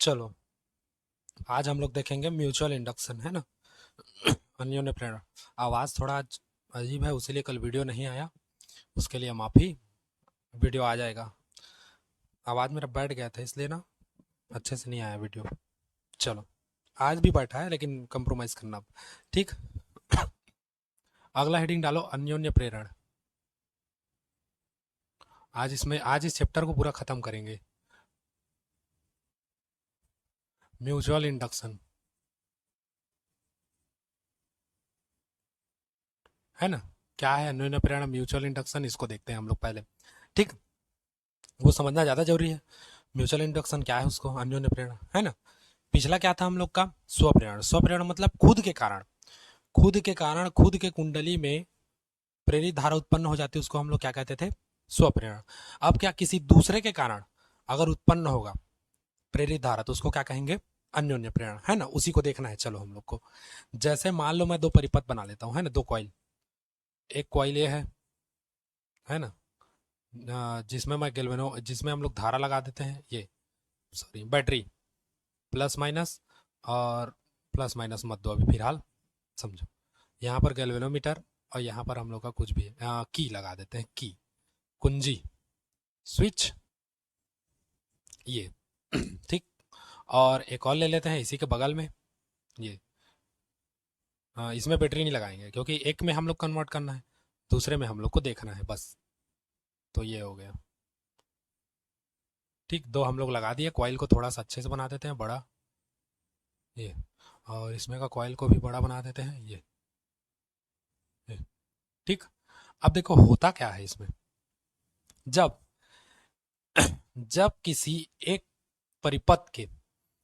चलो, आज हम लोग देखेंगे म्यूचुअल इंडक्शन, है ना। अन्योन्य प्रेरणा। आवाज़ थोड़ा आज अजीब है, उसीलिए कल वीडियो नहीं आया। उसके लिए माफ़ी। वीडियो आ जाएगा। आवाज़ मेरा बैठ गया था, इसलिए ना अच्छे से नहीं आया वीडियो। चलो, आज भी बैठा है लेकिन कंप्रोमाइज़ करना अब, ठीक। अगला हेडिंग डालो, अन्योन्य प्रेरण। आज इस चैप्टर को पूरा ख़त्म करेंगे। म्यूचुअल इंडक्शन, है ना। क्या है अन्योन्य प्रेरणा, म्यूचुअल इंडक्शन, इसको देखते हैं हम लोग पहले, ठीक। वो समझना ज़्यादा जरूरी है। म्यूचुअल इंडक्शन क्या है, उसको अन्योन्य प्रेरणा, है ना। पिछला क्या था हम लोग का, स्वप्रेरण। स्वप्रेरण मतलब खुद के कारण, खुद के कुंडली में प्रेरित धारा उत्पन्न हो जाती है, उसको हम लोग क्या कहते थे, स्वप्रेरण। अब क्या किसी दूसरे के कारण अगर उत्पन्न होगा प्रेरित धारा, तो उसको क्या कहेंगे, अन्योन्य प्रेरण, है ना। उसी को देखना है चलो हम लोग को। जैसे मान लो मैं दो परिपथ बना लेता हूँ, है ना, दो कॉइल। एक कॉइल ये है ना, जिसमें हम लोग धारा लगा देते हैं, ये सॉरी बैटरी, प्लस माइनस। और प्लस माइनस मत दो अभी फिलहाल, समझो। यहाँ पर गैल्वेनोमीटर, और यहाँ पर हम लोग का कुछ भी है, की लगा देते हैं, की, कुंजी, स्विच, ये। ठीक। और एक और ले लेते हैं इसी के बगल में, ये। इसमें बैटरी नहीं लगाएंगे क्योंकि एक में हम लोग कन्वर्ट करना है, दूसरे में हम लोग को देखना है बस। तो ये हो गया, ठीक। दो हम लोग लगा दिए, कॉइल को थोड़ा सा अच्छे से बना देते हैं बड़ा, ये। और इसमें का कॉइल को भी बड़ा बना देते हैं, ये। ठीक। अब देखो होता क्या है इसमें, जब जब किसी एक परिपथ के,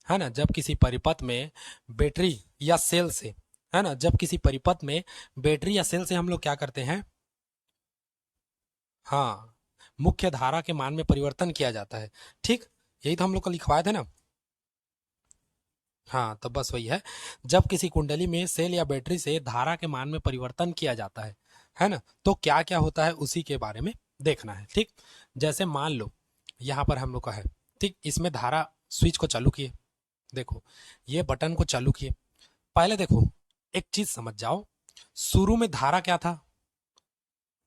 है ना, जब किसी परिपथ में बैटरी या सेल से, है ना, जब किसी परिपथ में बैटरी या सेल से हम लोग क्या करते हैं, हाँ, मुख्य धारा के मान में परिवर्तन किया जाता है, ठीक। यही तो हम लोग को लिखवाए थे ना। हाँ, तो बस वही है। जब किसी कुंडली में सेल या बैटरी से धारा के मान में परिवर्तन किया जाता है ना, तो क्या क्या होता है उसी के बारे में देखना है, ठीक। जैसे मान लो यहाँ पर हम लोग का है, ठीक, इसमें धारा, स्विच को चालू किए, देखो, ये बटन को चालू किए। पहले देखो, एक चीज समझ जाओ, शुरू में धारा क्या था,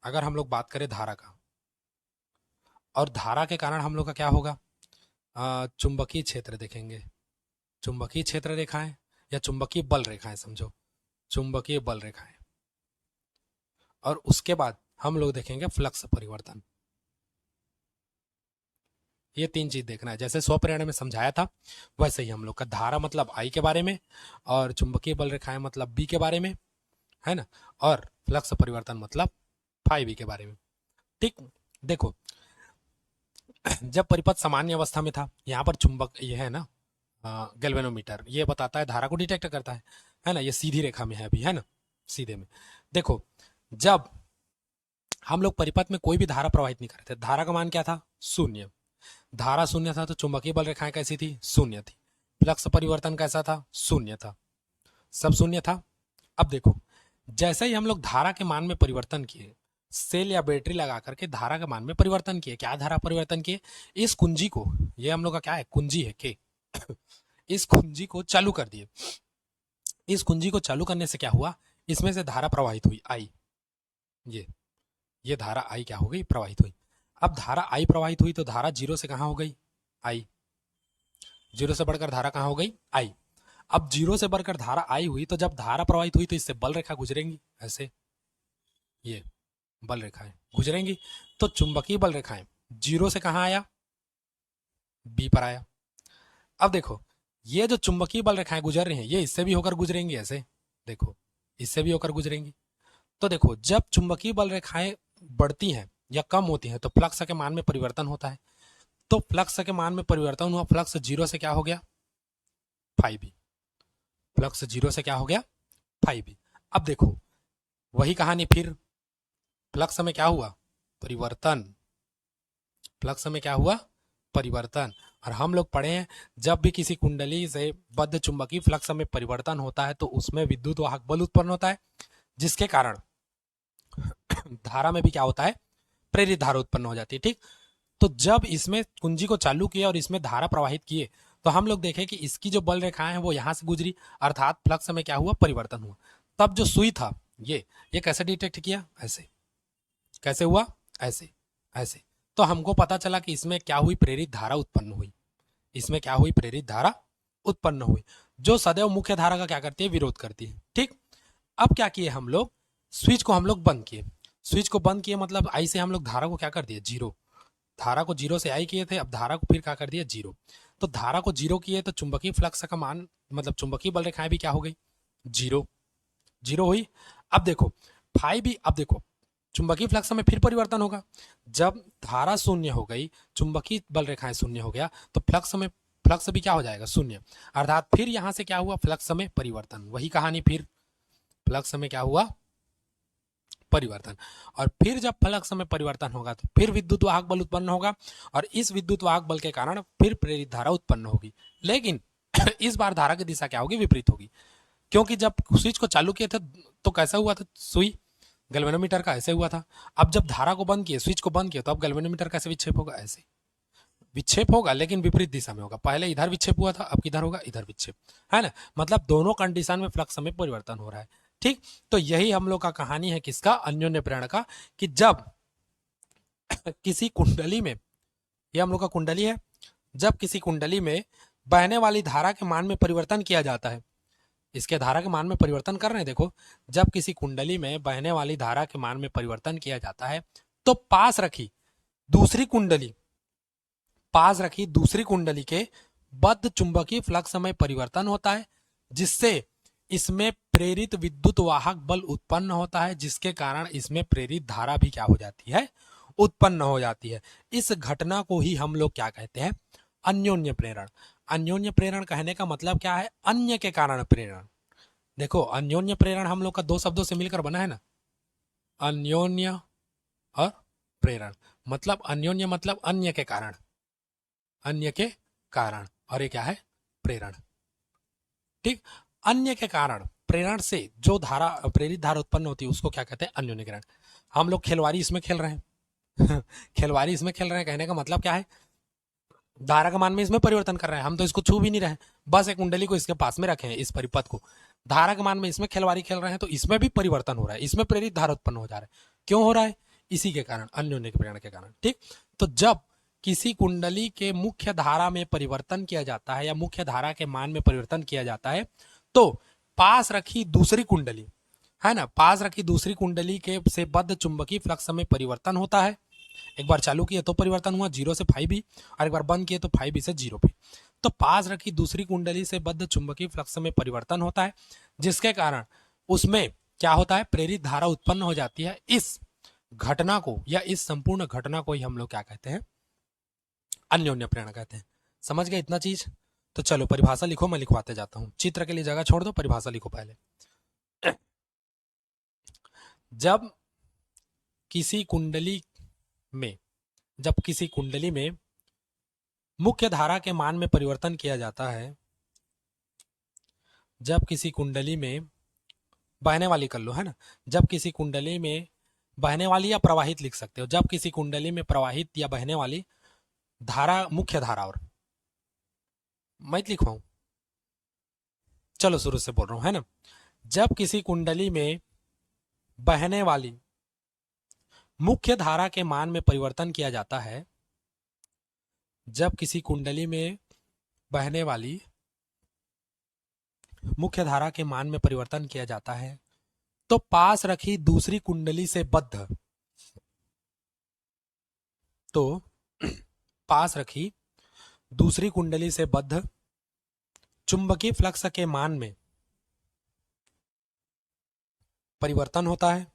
अगर हम लोग बात करें धारा का, और धारा के कारण हम लोग का क्या होगा, चुंबकीय क्षेत्र देखेंगे, चुंबकीय क्षेत्र रेखाएं, या चुंबकीय बल रेखाएं, समझो, चुंबकीय बल रेखाएं। और उसके बाद हम लोग देखेंगे फ्लक्स परिवर्तन। ये तीन चीज देखना है, जैसे स्वप्रेरणा में समझाया था वैसे ही हम लोग का धारा मतलब आई के बारे में, और चुंबकीय बल रेखाएं मतलब बी के बारे में, है ना, और फ्लक्स परिवर्तन मतलब फाई बी के बारे में, ठीक। देखो, जब परिपथ सामान्य अवस्था में था, यहाँ पर चुंबक ये है ना, गैल्वेनोमीटर, ये बताता है, धारा को डिटेक्ट करता है ना, ये सीधी रेखा में है अभी, है ना, सीधे में। देखो, जब हम लोग परिपथ में कोई भी धारा प्रवाहित नहीं करते, धारा का मान क्या था, शून्य। धारा शून्य था तो चुंबकीय बल रेखाएं कैसी थी, शून्य थी। फ्लक्स परिवर्तन कैसा था, शून्य था, सब शून्य था। अब देखो, जैसे ही हम लोग धारा के मान में परिवर्तन किए, सेल या बैटरी लगा करके धारा के मान में परिवर्तन किए, क्या धारा परिवर्तन किए, इस कुंजी को, ये हम लोग का क्या है, कुंजी है के, इस कुंजी को चालू कर दिए। इस कुंजी को चालू करने से क्या हुआ, इसमें से धारा प्रवाहित हुई, आई, ये ये धारा आई क्या हो गई, प्रवाहित हुई। अब धारा आई प्रवाहित हुई तो धारा जीरो से कहां हो गई, आई, जीरो से बढ़कर धारा कहां हो गई, आई। अब जीरो से बढ़कर धारा आई हुई, तो जब धारा प्रवाहित हुई तो इससे बल रेखा गुजरेंगी, ऐसे, ये बल रेखाएं गुजरेंगी। तो चुंबकीय बल रेखाएं जीरो से कहां आया, बी पर आया। अब देखो, ये जो चुंबकीय बल रेखाएं गुजर रही हैं, ये इससे भी होकर गुजरेंगी, ऐसे, देखो, इससे भी होकर गुजरेंगी। तो देखो, जब चुंबकीय बल रेखाएं बढ़ती हैं या कम होती हैं तो फ्लक्स के मान में परिवर्तन होता है। तो फ्लक्स के मान में परिवर्तन हुआ, फ्लक्स जीरो से क्या हो गया, फाइव बी। फ्लक्स जीरो से क्या हो गया, फाइव बी। अब देखो, वही कहानी फिर, फ्लक्स में क्या हुआ, परिवर्तन, फ्लक्स में क्या हुआ, परिवर्तन। और हम लोग पढ़े हैं, जब भी किसी कुंडली से बद्ध चुंबकीय फ्लक्स में परिवर्तन होता है तो उसमें विद्युत वाहक बल उत्पन्न होता है, जिसके कारण धारा में भी क्या होता है, प्रेरित धारा उत्पन्न हो जाती है, ठीक। तो जब इसमें कुंजी को चालू किया और इसमें धारा प्रवाहित किए, तो हम लोग देखें कि इसकी जो बल रेखाएं हैं वो यहाँ से गुजरी, अर्थात फ्लक्स में क्या हुआ, परिवर्तन हुआ। तब जो सुई था ये कैसे डिटेक्ट किया, ऐसे, कैसे हुआ, ऐसे, ऐसे। तो हमको पता चला कि इसमें क्या हुई, प्रेरित धारा उत्पन्न हुई, इसमें क्या हुई, प्रेरित धारा उत्पन्न हुई, जो सदैव मुख्य धारा का क्या करती है, विरोध करती है। ठीक, अब क्या किए हम लोग, स्विच को हम लोग बंद किए, स्विच को बंद किए मतलब आई से हम लोग धारा को क्या कर दिए, जीरो, धारा को जीरो से आई किए थे, अब धारा को फिर क्या कर दिया, जीरो। तो धारा को जीरो किए तो चुंबकीय फ्लक्स का मान मतलब चुंबकीय बल रेखाएं भी क्या हो गई, जीरो, जीरो हुई। अब देखो फाई भी, अब देखो चुंबकीय फ्लक्स में फिर परिवर्तन होगा, जब धारा शून्य हो गई, चुंबकीय बल रेखाएं शून्य हो गया, तो फ्लक्स भी क्या हो जाएगा, शून्य, अर्थात फिर यहां से क्या हुआ, फ्लक्स में परिवर्तन, वही कहानी, फिर फ्लक्स में क्या हुआ, परिवर्तन। और फिर जब फ्लक्स में परिवर्तन होगा तो फिर विद्युत वाहक बल उत्पन्न होगा, और इस विद्युत वाहक बल के कारण फिर प्रेरित धारा उत्पन्न होगी, लेकिन इस बार धारा की दिशा क्या होगी, विपरीत होगी, क्योंकि जब स्विच को चालू किए थे तो कैसा हुआ था, सुई गैल्वेनोमीटर का ऐसे हुआ था, अब जब धारा को बंद किए, स्विच को बंद किया, तो अब गैल्वेनोमीटर कैसे विक्षेप होगा, ऐसे विक्षेप होगा, लेकिन विपरीत दिशा में होगा, पहले इधर विक्षेप हुआ था, अब किधर होगा, इधर विक्षेप, है ना, मतलब दोनों कंडीशन में फ्लक्स में परिवर्तन हो रहा है। ठीक, तो यही हम लोग का कहानी है किसका, अन्योन्य प्रेरण का, कि जब किसी कुंडली में, ये हम लोग का कुंडली है, जब किसी कुंडली में बहने वाली धारा के मान में परिवर्तन किया जाता है, इसके धारा के मान में परिवर्तन कर रहे हैं, देखो जब किसी कुंडली में बहने वाली धारा के मान में परिवर्तन किया जाता है, तो पास रखी दूसरी कुंडली, पास रखी दूसरी कुंडली के बद्ध चुंबकीय फ्लक्स में परिवर्तन होता है, जिससे इसमें प्रेरित विद्युत वाहक बल उत्पन्न होता है, जिसके कारण इसमें प्रेरित धारा भी क्या हो जाती है, उत्पन्न हो जाती है। इस घटना को ही हम लोग क्या कहते हैं, अन्योन्य प्रेरण। अन्योन्य प्रेरण कहने का मतलब क्या है, अन्य के कारण प्रेरण। देखो अन्योन्य प्रेरण हम लोग का दो शब्दों से मिलकर बना है ना, अन्योन्य और प्रेरण, मतलब अन्योन्य मतलब अन्य के कारण, अन्य के कारण, और ये क्या है, प्रेरण। ठीक, अन्य के कारण प्रेरण से जो धारा, प्रेरित धारा उत्पन्न होती है, उसको क्या कहते हैं, अन्योन्य किरण। हम लोग खेलवारी इसमें खेल रहे हैं खेलवारी इसमें खेल रहे हैं, कहने का मतलब क्या है, धारा का मान में इसमें परिवर्तन कर रहे हैं, हम तो इसको छू भी नहीं रहे, बस एक कुंडली को इसके पास में रखे हैं, इस परिपथ को, धारा के मान में इसमें खेलवारी खेल रहे हैं, तो इसमें भी परिवर्तन हो रहा है, इसमें प्रेरित धारा उत्पन्न हो जा रहा है, क्यों हो रहा है, इसी के कारण, अन्योन्य प्रेरण के कारण। ठीक, तो जब किसी कुंडली के मुख्य धारा में परिवर्तन किया जाता है, या मुख्य धारा के मान में परिवर्तन किया जाता है, तो पास रखी दूसरी कुंडली, है ना, पास रखी दूसरी कुंडली के से बद्ध चुंबकीय फ्लक्स में परिवर्तन होता है, एक बार चालू किए तो परिवर्तन हुआ, जीरो से फाइव बी, और एक बार बंद किए तो फाइव बी से जीरो पे। तो पास रखी दूसरी कुंडली से बद्ध चुंबकीय फ्लक्स में परिवर्तन होता है, जिसके कारण उसमें क्या होता है, प्रेरित धारा उत्पन्न हो जाती है। इस घटना को, या इस संपूर्ण घटना को ही हम लोग क्या कहते हैं, अन्योन्य प्रेरणा कहते हैं। समझ गए इतना चीज, तो चलो परिभाषा लिखो, मैं लिखवाते जाता हूं, चित्र के लिए जगह छोड़ दो, परिभाषा लिखो पहले। जब किसी कुंडली में, जब किसी कुंडली में मुख्य धारा के मान में परिवर्तन किया जाता है, जब किसी कुंडली में बहने वाली कर लो, है ना, जब किसी कुंडली में बहने वाली या प्रवाहित लिख सकते हो, जब किसी कुंडली में प्रवाहित या बहने वाली धारा, मुख्य धारा, और मैं लिखवाऊं, चलो शुरू से बोल रहा हूं, है ना, जब किसी कुंडली में बहने वाली मुख्य धारा के मान में परिवर्तन किया जाता है, जब किसी कुंडली में बहने वाली मुख्य धारा के मान में परिवर्तन किया जाता है, तो पास रखी दूसरी कुंडली से बद्ध, तो पास रखी दूसरी कुंडली से बद्ध चुंबकीय फ्लक्स के मान में परिवर्तन होता है,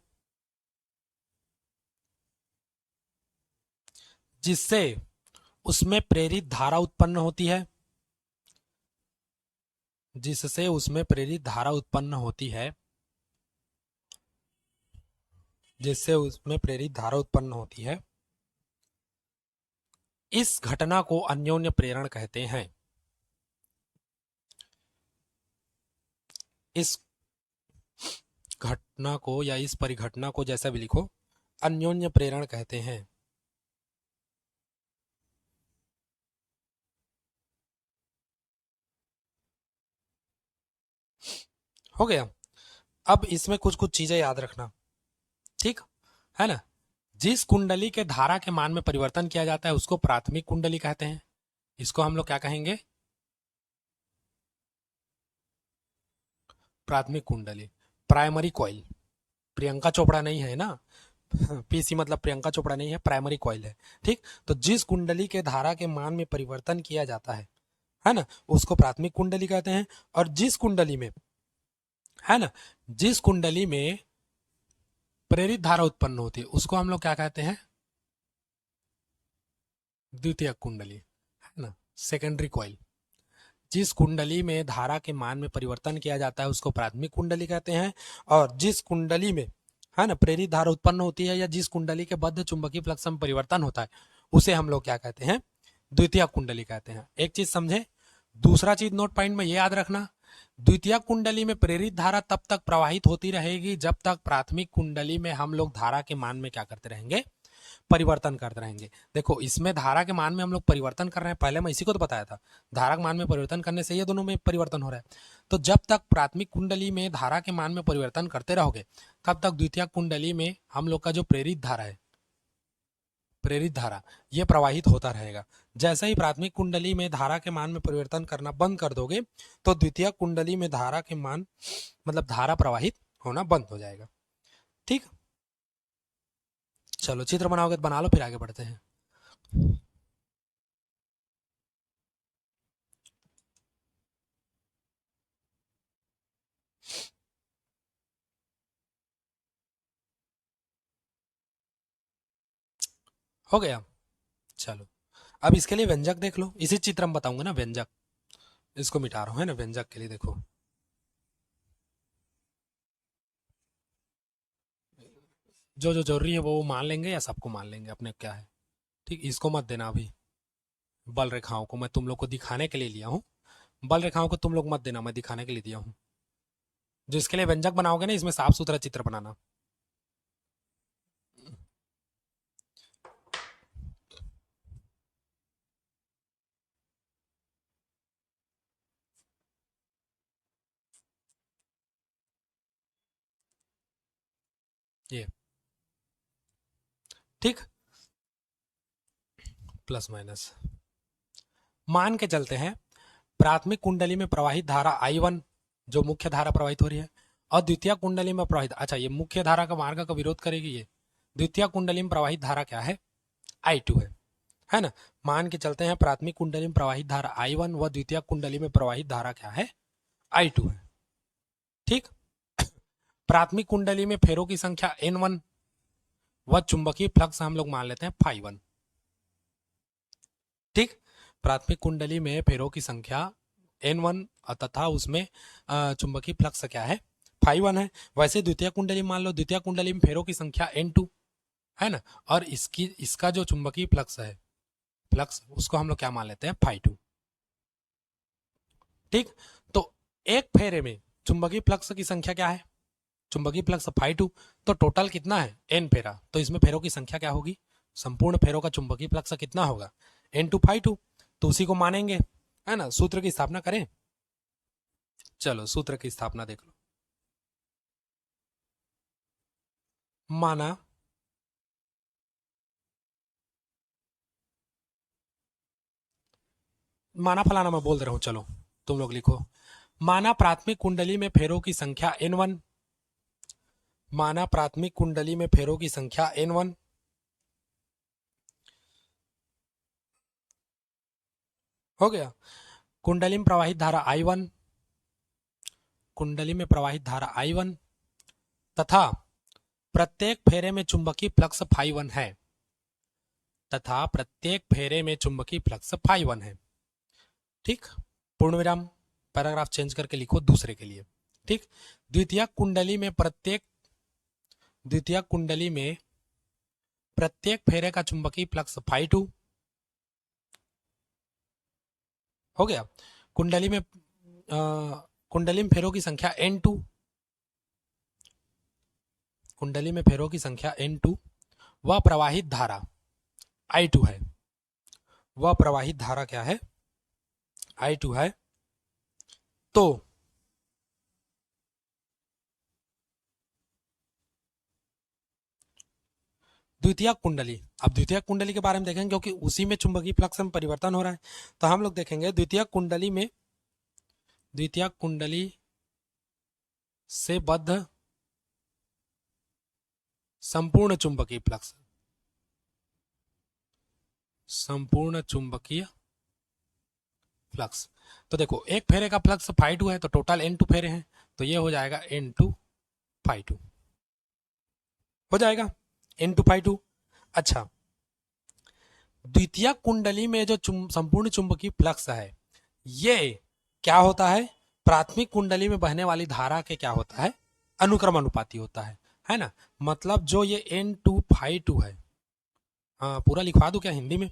जिससे उसमें प्रेरित धारा उत्पन्न होती है, जिससे उसमें प्रेरित धारा उत्पन्न होती है, जिससे उसमें प्रेरित धारा उत्पन्न होती है। इस घटना को अन्योन्य प्रेरण कहते हैं। इस घटना को या इस परिघटना को जैसा भी लिखो, अन्योन्य प्रेरण कहते हैं। हो गया। अब इसमें कुछ कुछ चीजें याद रखना, ठीक है ना। जिस कुंडली के धारा के मान में परिवर्तन किया जाता है उसको प्राथमिक कुंडली कहते हैं। इसको हम लोग क्या कहेंगे? प्राथमिक कुंडली, प्राइमरी कॉइल। प्रियंका चोपड़ा नहीं है ना। पीसी मतलब प्रियंका चोपड़ा नहीं है, प्राइमरी कॉइल है। ठीक, तो जिस कुंडली के धारा के मान में परिवर्तन किया जाता है ना, उसको प्राथमिक कुंडली कहते हैं। और जिस कुंडली में, है ना, जिस कुंडली में प्रेरित धारा उत्पन्न होती है उसको हम लोग क्या कहते हैं? द्वितीयक कुंडली, है ना, सेकेंडरी कॉइल। जिस कुंडली में धारा के मान में परिवर्तन किया जाता है उसको प्राथमिक कुंडली कहते हैं। और जिस कुंडली में, है ना, प्रेरित धारा उत्पन्न होती है या जिस कुंडली के बद्ध चुंबकीय फ्लक्स में परिवर्तन होता है उसे हम लोग क्या कहते हैं? द्वितीयक कुंडली कहते हैं। एक चीज समझे। दूसरा चीज नोट पॉइंट में ये याद रखना, द्वितीयक कुंडली में प्रेरित धारा तब तक प्रवाहित होती रहेगी जब तक प्राथमिक कुंडली में हम लोग धारा के मान में क्या करते रहेंगे? परिवर्तन करते रहेंगे। देखो इसमें धारा के मान में हम लोग परिवर्तन कर रहे हैं, पहले मैं इसी को तो बताया था। धारा के मान में परिवर्तन करने से ये दोनों में परिवर्तन हो रहा है। तो जब तक प्राथमिक कुंडली में धारा के मान में परिवर्तन करते रहोगे तब तक द्वितीय कुंडली में हम लोग का जो प्रेरित धारा है, प्रेरित धारा, ये प्रवाहित होता रहेगा। जैसे ही प्राथमिक कुंडली में धारा के मान में परिवर्तन करना बंद कर दोगे तो द्वितीय कुंडली में धारा के मान, मतलब धारा प्रवाहित होना बंद हो जाएगा। ठीक, चलो चित्र बनाओगे तो बना लो, फिर आगे बढ़ते हैं। हो गया। चलो अब इसके लिए व्यंजक देख लो, इसी चित्र में बताऊंगा ना व्यंजक। इसको मिटा रहा हूं, है ना। व्यंजक के लिए देखो, जो जो जरूरी है वो मान लेंगे या सबको मान लेंगे, अपने क्या है। ठीक, इसको मत देना अभी। बल रेखाओं को मैं तुम लोग को दिखाने के लिए लिया हूँ। बल रेखाओं को तुम लोग मत देना, मैं दिखाने के लिए दिया हूँ। जो इसके लिए व्यंजक बनाओगे ना, इसमें साफ सुथरा चित्र बनाना। ये, ठीक, प्लस माइनस मान के चलते हैं। प्राथमिक कुंडली में प्रवाहित धारा I1, जो मुख्य धारा प्रवाहित हो रही है, और द्वितीय कुंडली में प्रवाहित, अच्छा ये मुख्य धारा का मार्ग का विरोध करेगी। ये द्वितीय कुंडली में प्रवाहित धारा क्या है? I2 है ना। मान के चलते हैं प्राथमिक कुंडली में प्रवाहित धारा I1 व द्वितीय कुंडली में प्रवाहित धारा क्या है? I2 है। ठीक, प्राथमिक कुंडली में फेरों की संख्या N1 व चुंबकीय फ्लक्स हम लोग मान लेते हैं φ1। ठीक, प्राथमिक कुंडली में फेरों की संख्या N1 तथा उसमें चुंबकीय फ्लक्स क्या है? φ1 है। वैसे द्वितीय कुंडली मान लो, द्वितीय कुंडली में फेरों की संख्या N2 है ना, और इसका जो चुंबकीय फ्लक्स है, फ्लक्स, उसको हम लोग क्या मान लेते हैं? φ2। ठीक, तो एक फेरे में चुंबकीय फ्लक्स की संख्या क्या है? चुंबकीय फ्लक्स φ2। तो टोटल कितना है? n फेरा। तो इसमें फेरों की संख्या क्या होगी? संपूर्ण फेरों का चुंबकीय फ्लक्स कितना होगा? n2 φ2। तो उसी को मानेंगे, है ना। सूत्र की स्थापना करें। चलो सूत्र की स्थापना देख लो। माना, माना फलाना मैं बोल दे रहा हूं, चलो तुम लोग लिखो। माना प्राथमिक कुंडली में फेरों की संख्या N1, माना प्राथमिक कुंडली में फेरों की संख्या N1, हो गया। कुंडली में प्रवाहित धारा I1, कुंडली में प्रवाहित धारा I1 तथा प्रत्येक फेरे में चुंबकीय फ्लक्स φ1 है, तथा प्रत्येक फेरे में चुंबकीय फ्लक्स φ1 है। ठीक, पूर्ण विराम, पैराग्राफ चेंज करके लिखो दूसरे के लिए। ठीक, द्वितीय कुंडली में प्रत्येक फेरे का चुंबकीय फ्लक्स φ2, हो गया। कुंडली में कुंडली में फेरों की संख्या N2, कुंडली में फेरों की संख्या N2 व प्रवाहित धारा I2 है। वह प्रवाहित धारा क्या है? I2 है। तो द्वितीयक कुंडली, अब द्वितीयक कुंडली के बारे में देखेंगे क्योंकि उसी में चुंबकीय फ्लक्स में परिवर्तन हो रहा है। तो हम लोग देखेंगे द्वितीयक कुंडली से बद्ध संपूर्ण चुंबकीय फ्लक्स, संपूर्ण चुंबकीय फ्लक्स। तो देखो एक फेरे का फ्लक्स φ2 है तो टोटल n2 फेरे हैं, तो ये हो जाएगा n2 φ2 हो जाएगा n2 φ2। अच्छा, द्वितीयक कुंडली में जो संपूर्ण चुंबकीय फ्लक्स है ये क्या होता है, प्राथमिक कुंडली में बहने वाली धारा के क्या होता है, अनुक्रम अनुपाती होता है ना। मतलब जो ये n2 φ2 है, हाँ पूरा लिखवा दूं क्या हिंदी में,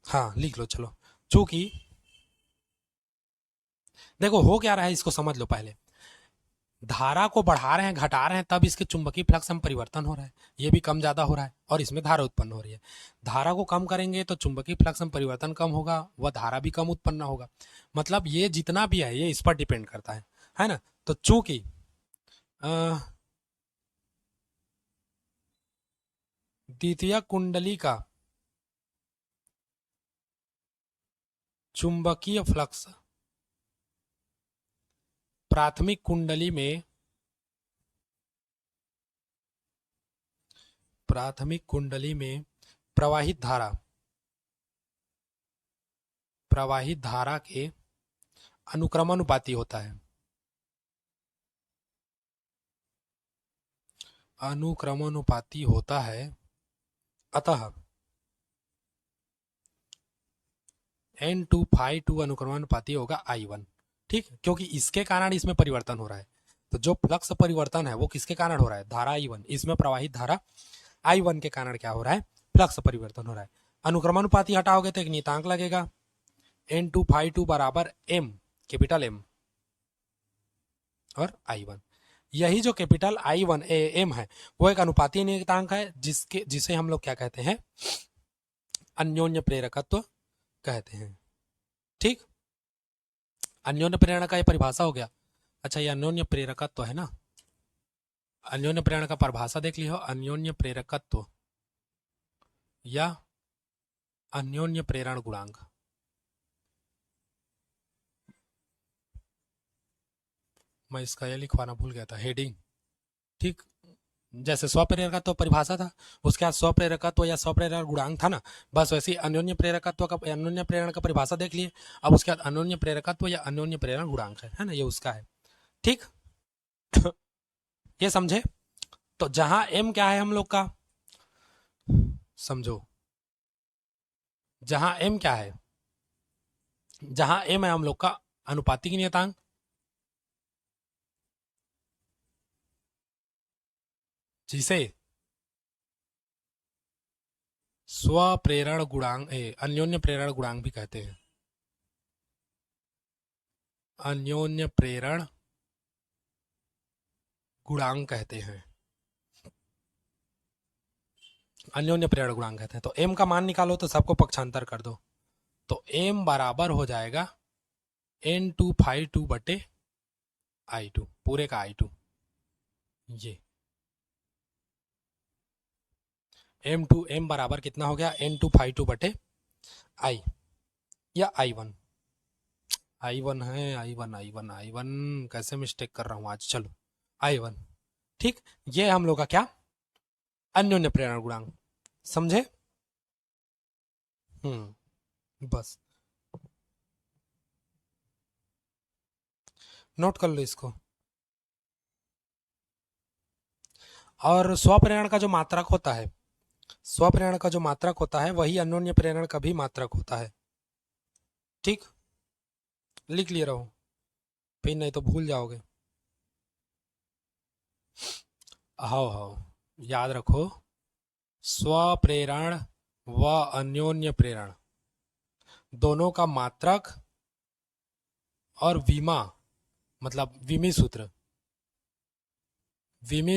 हाँ लिख लो चलो। चूंकि देखो हो क्या रहा है इसको समझ लो, पहले धारा को बढ़ा रहे हैं घटा रहे हैं तब इसके चुंबकीय फ्लक्स में परिवर्तन हो रहा है, ये भी कम ज्यादा हो रहा है और इसमें धारा उत्पन्न हो रही है। धारा को कम करेंगे तो चुंबकीय फ्लक्स में परिवर्तन कम होगा, वह धारा भी कम उत्पन्न होगा। मतलब ये जितना भी है ये इस पर डिपेंड करता है ना। तो चूंकि द्वितीय कुंडली का चुंबकीय फ्लक्स प्राथमिक कुंडली में प्रवाहित धारा के अनुक्रमानुपाती होता है, अनुक्रमानुपाती होता है। अतः n2 φ2 अनुक्रमानुपाती होगा I1, ठीक, क्योंकि इसके कारण इसमें परिवर्तन हो रहा है। तो जो फ्लक्स परिवर्तन है वो किसके कारण हो रहा है, धारा I1, इसमें प्रवाहित धारा I1 के कारण क्या हो रहा है, फ्लक्स परिवर्तन हो रहा है। अनुक्रमानुपाती हटाओगे तो एक नियतांक लगेगा, n2 φ2 बराबर m, कैपिटल M और I1। यही जो कैपिटल I1 m है वो एक अनुपातीय नियतांक है जिसे हम लोग क्या कहते हैं, अन्योन्य प्रेरकत्व कहते हैं। ठीक, अन्योन्य प्रेरणा का ये परिभाषा हो गया। अच्छा, ये अन्योन्य प्रेरकत्व है ना, अन्योन्य प्रेरणा का परिभाषा देख लियो, अन्योन्य प्रेरकत्व या अन्योन्य प्रेरण गुणांक। मैं इसका ये लिखवाना भूल गया था हेडिंग, ठीक। जैसे स्वप्रेरकत्व परिभाषा था, उसके बाद स्वप्रेरकत्व या स्वप्रेरण गुणांक था ना, बस वैसे ही अन्योन्य प्रेरकत्व का, अन्योन्य प्रेरण का परिभाषा देख लिए। अब उसके बाद अन्योन्य प्रेरकत्व या अन्योन्य प्रेरण गुणांक है ना, ये उसका है। ठीक ये समझे। तो जहां m क्या है हम लोग का, समझो, जहां m क्या है, जहां m है हम लोग का अनुपातिक नियतांक, जिसे स्वप्रेरण गुणांक, अन्योन्य प्रेरण गुणांक भी कहते हैं, अन्योन्य प्रेरण गुणांक कहते हैं, अन्योन्य प्रेरण गुणांक कहते हैं। तो m का मान निकालो तो सबको पक्षांतर कर दो, तो m बराबर हो जाएगा n2 φ2 बटे I2, पूरे का I2। ये m बराबर कितना हो गया, n2 φ2 बटे I या I1 है, I1 कैसे मिस्टेक कर रहा हूं आज, चलो I1। ठीक, ये हम लोग का क्या, अन्योन्य प्रेरण गुणांक, समझे। बस नोट कर लो इसको। और स्वप्रेरण का जो मात्रक होता है, स्वप्रेरण का जो मात्रक होता है वही अन्योन्य प्रेरण का भी मात्रक होता है। ठीक, लिख लिए रहो, फिर नहीं तो भूल जाओगे। हाँ याद रखो, स्वप्रेरण व अन्योन्य प्रेरण दोनों का मात्रक और विमा, मतलब विमी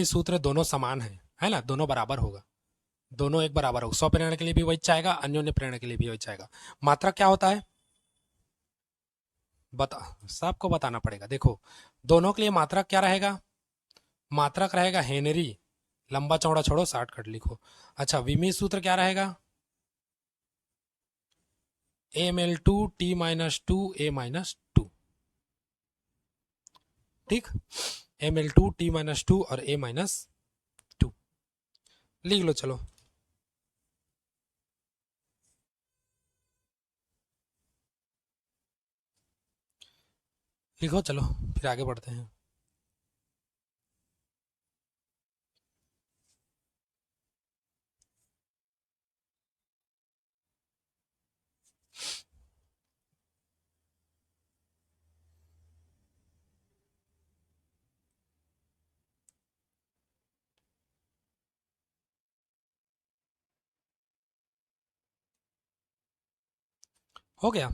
सूत्र दोनों समान है ना, दोनों बराबर होगा, दोनों एक बराबर होगा। स्वप्रेरण के लिए भी वही चाहेगा, अन्योन्य प्रेरण के लिए भी वही चाहेगा। मात्रक क्या होता है, सबको बताना पड़ेगा। देखो दोनों के लिए मात्रक क्या रहेगा, मात्रक रहेगा हेनरी लंबा चौड़ा छोड़ो, शॉर्टकट लिखो। अच्छा, विमीय सूत्र क्या रहेगा? ml2 t-2 a-2। ठीक, ml2 t-2 और a-2 लिख लो। चलो लिखो, चलो फिर आगे बढ़ते हैं। हो गया।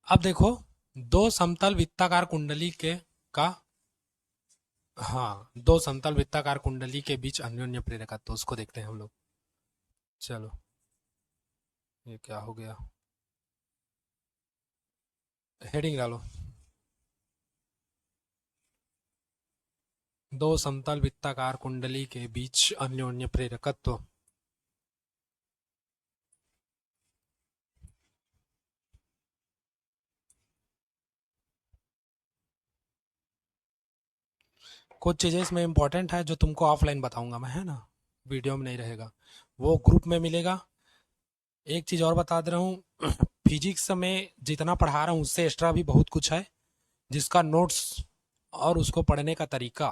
अब देखो, दो समतल वृत्ताकार कुंडली के का हाँ, दो समतल वृत्ताकार कुंडली के बीच अन्योन्य प्रेरकत्व, तो उसको देखते हैं हम लोग। चलो, ये क्या हो गया? हेडिंग डालो। दो समतल वृत्ताकार कुंडली के बीच अन्योन्य प्रेरकत्व। कुछ चीजें इसमें इंपॉर्टेंट है जो तुमको ऑफलाइन बताऊंगा मैं, है ना, वीडियो में नहीं रहेगा, वो ग्रुप में मिलेगा। एक चीज और बता दे रहा हूँ, फिजिक्स में जितना पढ़ा रहा हूँ उससे एक्स्ट्रा भी बहुत कुछ है, जिसका नोट्स और उसको पढ़ने का तरीका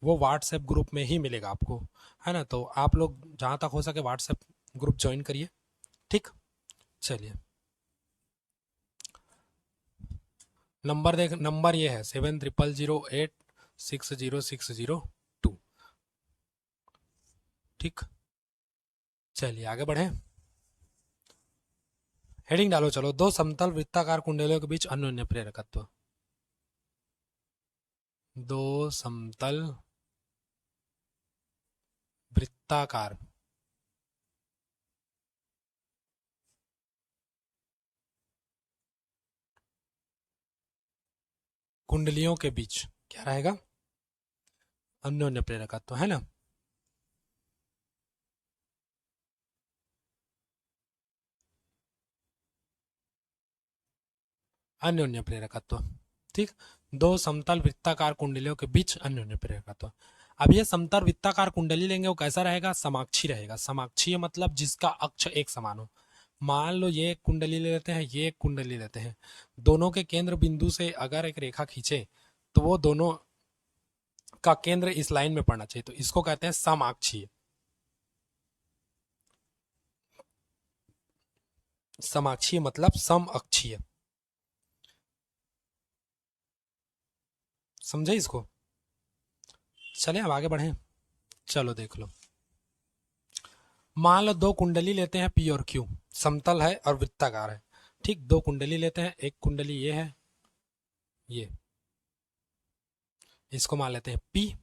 वो व्हाट्सएप ग्रुप में ही मिलेगा आपको, है ना। तो आप लोग जहाँ तक हो सके व्हाट्सएप ग्रुप ज्वाइन करिए। ठीक, चलिए। नंबर देख, नंबर ये है 7008606002। ठीक, चलिए आगे बढ़े। हेडिंग डालो। चलो, दो समतल वृत्ताकार कुंडलियों के बीच अन्योन्य प्रेरकत्व। दो समतल वृत्ताकार कुंडलियों के बीच क्या रहेगा? अन्योन्य प्रेरकत्व, है ना। अन्योन्य प्रेरकत्व। ठीक, दो समतल वृत्ताकार कुंडलियों के बीच अन्योन्य प्रेरकत्व। अब ये समतल वृत्ताकार कुंडली लेंगे, वो कैसा रहेगा? समाक्षी रहेगा। समाक्षीय मतलब जिसका अक्ष एक समान हो। मान लो ये एक कुंडली ले लेते हैं, ये एक कुंडली लेते हैं, दोनों के केंद्र बिंदु से अगर एक रेखा खींचे तो वो दोनों का केंद्र इस लाइन में पड़ना चाहिए, तो इसको कहते हैं समाक्षीय। समाक्षीय मतलब सम अक्षीय। समझे इसको? चले अब आगे बढ़े। चलो देख लो, मान लो दो कुंडली लेते हैं पी और क्यू, समतल है और वृत्ताकार है। ठीक, दो कुंडली लेते हैं, एक कुंडली ये है, ये, इसको मान लेते हैं पी,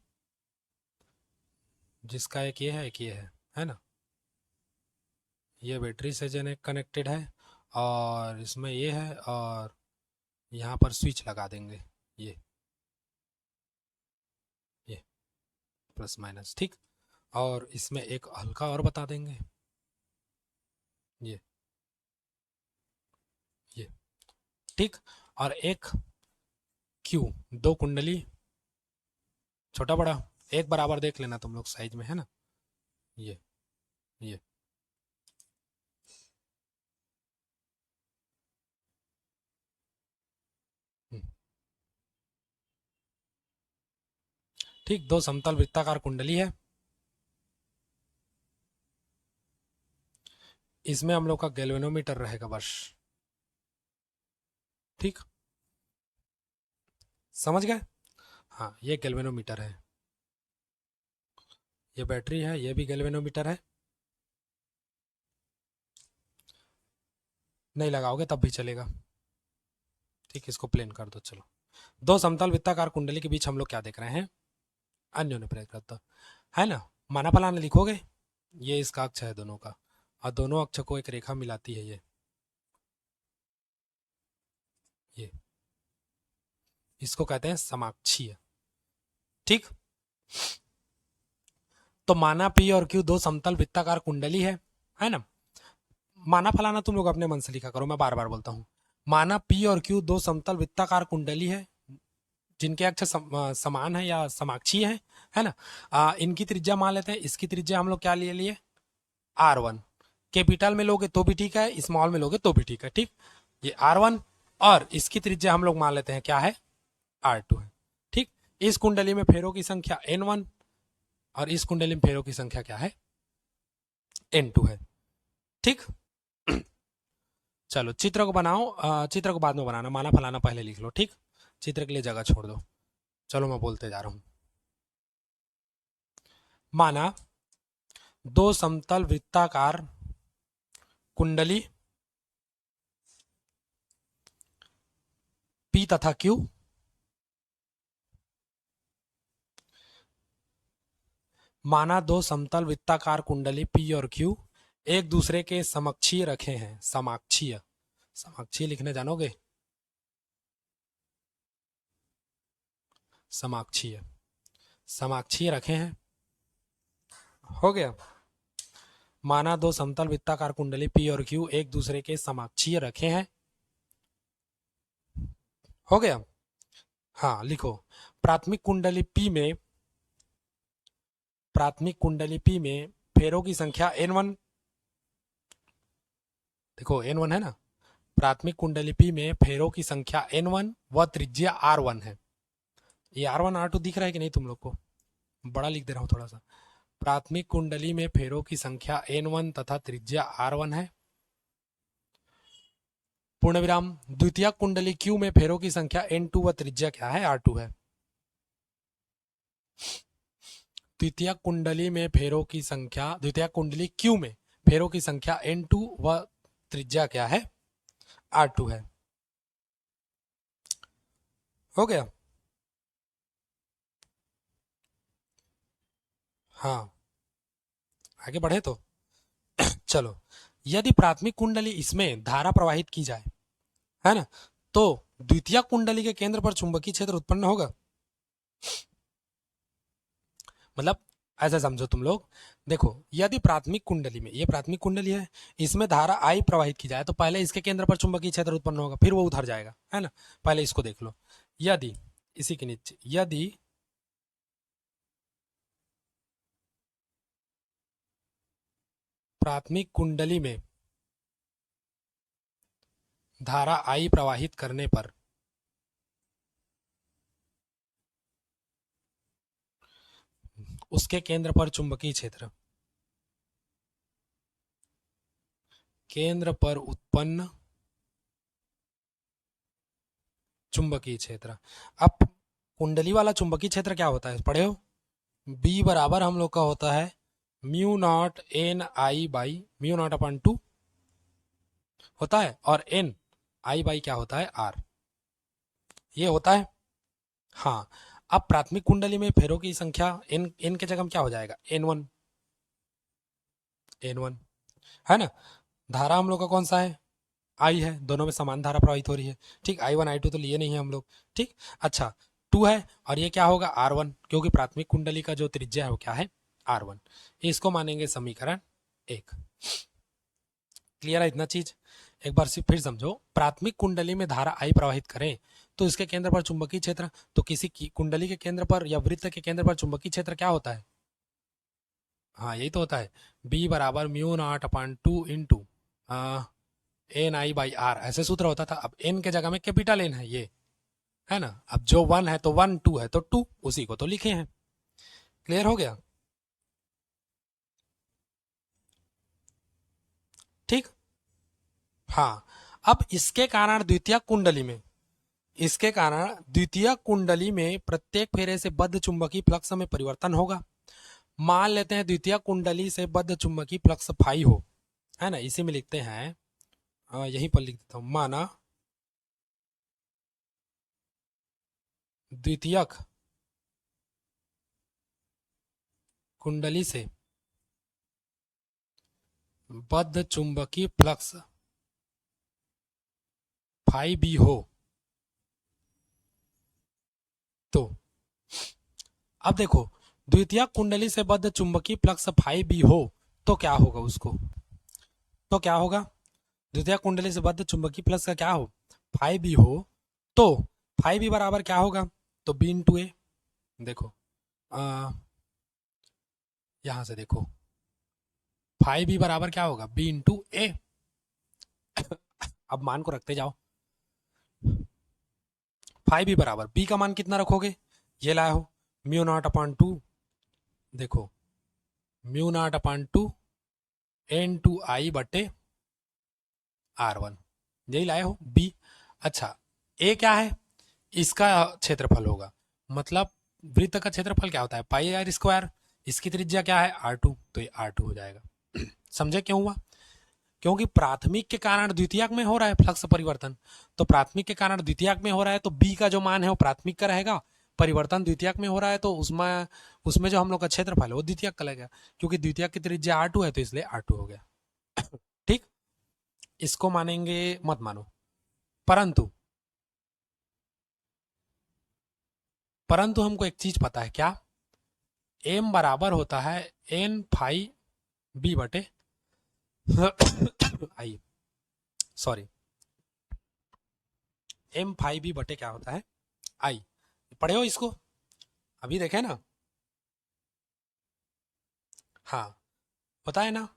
जिसका एक ये है, एक ये है ना। ये बैटरी से जने कनेक्टेड है, और इसमें ये है, और यहाँ पर स्विच लगा देंगे, ये ये प्लस माइनस। ठीक, और इसमें एक हल्का और बता देंगे, ये ये ठीक, और एक क्यू, दो कुंडली, छोटा बड़ा एक बराबर देख लेना तुम लोग साइज में, है ना। ये ये हम्म, ठीक, दो समतल वृत्ताकार कुंडली है, इसमें हम लोग का गैल्वेनोमीटर रहेगा बस। ठीक, समझ गए? हाँ, ये गैल्वेनोमीटर है, ये बैटरी है, ये भी गैल्वेनोमीटर है। नहीं लगाओगे तब भी चलेगा। ठीक, इसको प्लेन कर दो। चलो, दो समतल वृत्ताकार कुंडली के बीच हम लोग क्या देख रहे हैं? अन्योन्य प्रेरकत्व, है ना। माना पलाना लिखोगे, ये इसका अक्ष है दोनों का, और दोनों अक्ष को एक रेखा मिलाती है, ये इसको कहते हैं समाक्षीय। ठीक, तो माना पी और क्यू दो समतल वृत्ताकार कुंडली है ना। माना फलाना तुम लोग अपने मन से लिखा करो, मैं बार बार बोलता हूँ। माना पी और क्यू दो समतल वृत्ताकार कुंडली है जिनके अक्ष समान है या समाक्षी है ना। इनकी त्रिज्या मान लेते हैं, इसकी त्रिज्या हम लोग क्या ले लिए, R1। कैपिटल में लोगे तो भी ठीक है, स्मॉल में लोगे तो भी ठीक है, ठीक। ये R1 और इसकी त्रिज्या हम लोग मान लेते हैं क्या है, R2 है, ठीक। इस कुंडली में फेरों की संख्या N1 और इस कुंडली में फेरों की संख्या क्या है, N2 है, ठीक। चलो चित्र को बनाओ, चित्र को बाद में बनाना, माना फलाना पहले लिख लो, ठीक। चित्र के लिए जगह छोड़ दो। चलो मैं बोलते जा रहा हूं। माना दो समतल वृत्ताकार कुंडली P तथा Q माना दो समतल वृत्ताकार कुंडली P और Q एक दूसरे के समक्षीय रखे हैं, समाक्षीय, समाक्षीय लिखने जानोगे, समाक्षीय, समाक्षीय रखे हैं, हो गया। माना दो समतल वृत्ताकार कुंडली P और Q एक दूसरे के समाक्षीय रखे हैं, हो गया। हाँ लिखो, प्राथमिक कुंडली P में, प्राथमिक कुंडली P में फेरों की संख्या N1, देखो N1 है ना, प्राथमिक कुंडली P में फेरों की संख्या N1 व त्रिज्या R1 है। ये R1 R2 दिख रहा है कि नहीं तुम लोग को, बड़ा लिख दे रहा हूं थोड़ा सा। प्राथमिक कुंडली में फेरों की संख्या N1 तथा त्रिज्या R1 है, पूर्ण विराम। द्वितीय कुंडली Q में फेरों की संख्या N2 व त्रिज्या क्या है, R2 है। द्वितीय कुंडली में फेरों की संख्या, द्वितीय कुंडली Q में फेरों की संख्या N2 व त्रिज्या क्या है, R2 है, हो गया। हाँ आगे बढ़े तो चलो, यदि प्राथमिक कुंडली इसमें धारा प्रवाहित की जाए, है ना, तो द्वितीय कुंडली के केंद्र पर चुंबकीय क्षेत्र उत्पन्न होगा। मतलब ऐसा समझो तुम लोग, देखो यदि प्राथमिक कुंडली में, ये प्राथमिक कुंडली है, इसमें धारा I प्रवाहित की जाए तो पहले इसके केंद्र पर चुंबकीय क्षेत्र उत्पन्न होगा, फिर वो उधर जाएगा, है ना। पहले इसको देख लो, यदि इसी के नीचे, यदि प्राथमिक कुंडली में धारा I प्रवाहित करने पर उसके केंद्र पर चुंबकीय क्षेत्र, केंद्र पर उत्पन्न चुंबकीय क्षेत्र। अब कुंडली वाला चुंबकीय क्षेत्र क्या होता है, पढ़े हो, B बराबर हम लोग का होता है mu not an I by mu naught upon 2 होता है, और एन आई बाई क्या होता है, R, ये होता है। हाँ, अब प्राथमिक कुंडली में फेरों की संख्या एन के जगह क्या हो जाएगा, N1, N1, है ना। धारा हम लोग का कौन सा है, I है, दोनों में समान धारा प्रवाहित हो रही है, ठीक। I1 I2 तो लिए नहीं है हम लोग, ठीक। अच्छा 2 है, और ये क्या होगा, R1, क्योंकि प्राथमिक कुंडली का जो त्रिज्या है वो क्या है, R1। इसको मानेंगे समीकरण 1। क्लियर है इतना चीज, एक बार फिर समझो, प्राथमिक कुंडली में धारा I प्रवाहित करें तो इसके केंद्र पर चुंबकीय क्षेत्र, तो किसी की कुंडली के केंद्र पर या वृत्त के केंद्र पर चुंबकीय क्षेत्र क्या होता है, हाँ यही तो होता है, B बराबर mu naught upon 2 into N I by R, ऐसे सूत्र होता था। अब एन के जगह में कैपिटल एन है ये, है ना। अब जो 1 है तो 1, 2 है तो 2, उसी को तो लिखे हैं। क्लियर हो गया, ठीक। हाँ, अब इसके कारण द्वितीय कुंडली में, इसके कारण द्वितीय कुंडली में प्रत्येक फेरे से बद्ध चुंबकीय फ्लक्स में परिवर्तन होगा। मान लेते हैं द्वितीय कुंडली से बद्ध चुंबकीय फ्लक्स फाई हो, है ना, इसी में लिखते हैं, यहीं पर लिख देता हूं, माना द्वितीयक कुंडली से बद्ध चुंबकीय फ्लक्स फाई बी हो, तो अब देखो द्वितीयक कुंडली से बद्ध चुंबकीय फ्लक्स फाई बी हो तो क्या होगा उसको, तो क्या होगा, द्वितीयक कुंडली से बद्ध चुंबकीय फ्लक्स का क्या हो, फाई बी हो, तो फाई बी बराबर क्या होगा, तो बी इंटू ए। देखो यहां से देखो, फाई बी बराबर क्या होगा, बी इंटू ए। अब मान को रखते जाओ, फाइव बी बराबर बी का मान कितना रखोगे, ये लाए हो म्यू नॉट अपॉन टू, देखो mu naught upon two N two I बटे आर वन, यही लाए हो बी। अच्छा ए क्या है, इसका क्षेत्रफल होगा, मतलब वृत्त का क्षेत्रफल क्या होता है, पाई आर स्क्वायर, इसकी त्रिज्या क्या है आर टू, तो ये आर टू हो जाएगा। समझे क्यों हुआ, क्योंकि प्राथमिक के कारण द्वितीयक में हो रहा है फ्लक्स परिवर्तन, तो प्राथमिक के कारण द्वितीयक में हो रहा है तो बी का जो मान है वो प्राथमिक का रहेगा, परिवर्तन द्वितीयक में हो रहा है तो उसमें उसमें जो हम लोग का क्षेत्रफल है वो द्वितीयक का लगेगा, क्योंकि द्वितीयक की त्रिज्या आर टू है तो इसलिए आर टू हो गया। ठीक, इसको मानेंगे मत मानो, परंतु परंतु हमको एक चीज पता है क्या, एम बराबर होता है एन फाई बी बटे आई, सॉरी एम फाई बी बटे क्या होता है आई, पढ़े हो इसको, अभी देखे ना, हाँ होता है ना,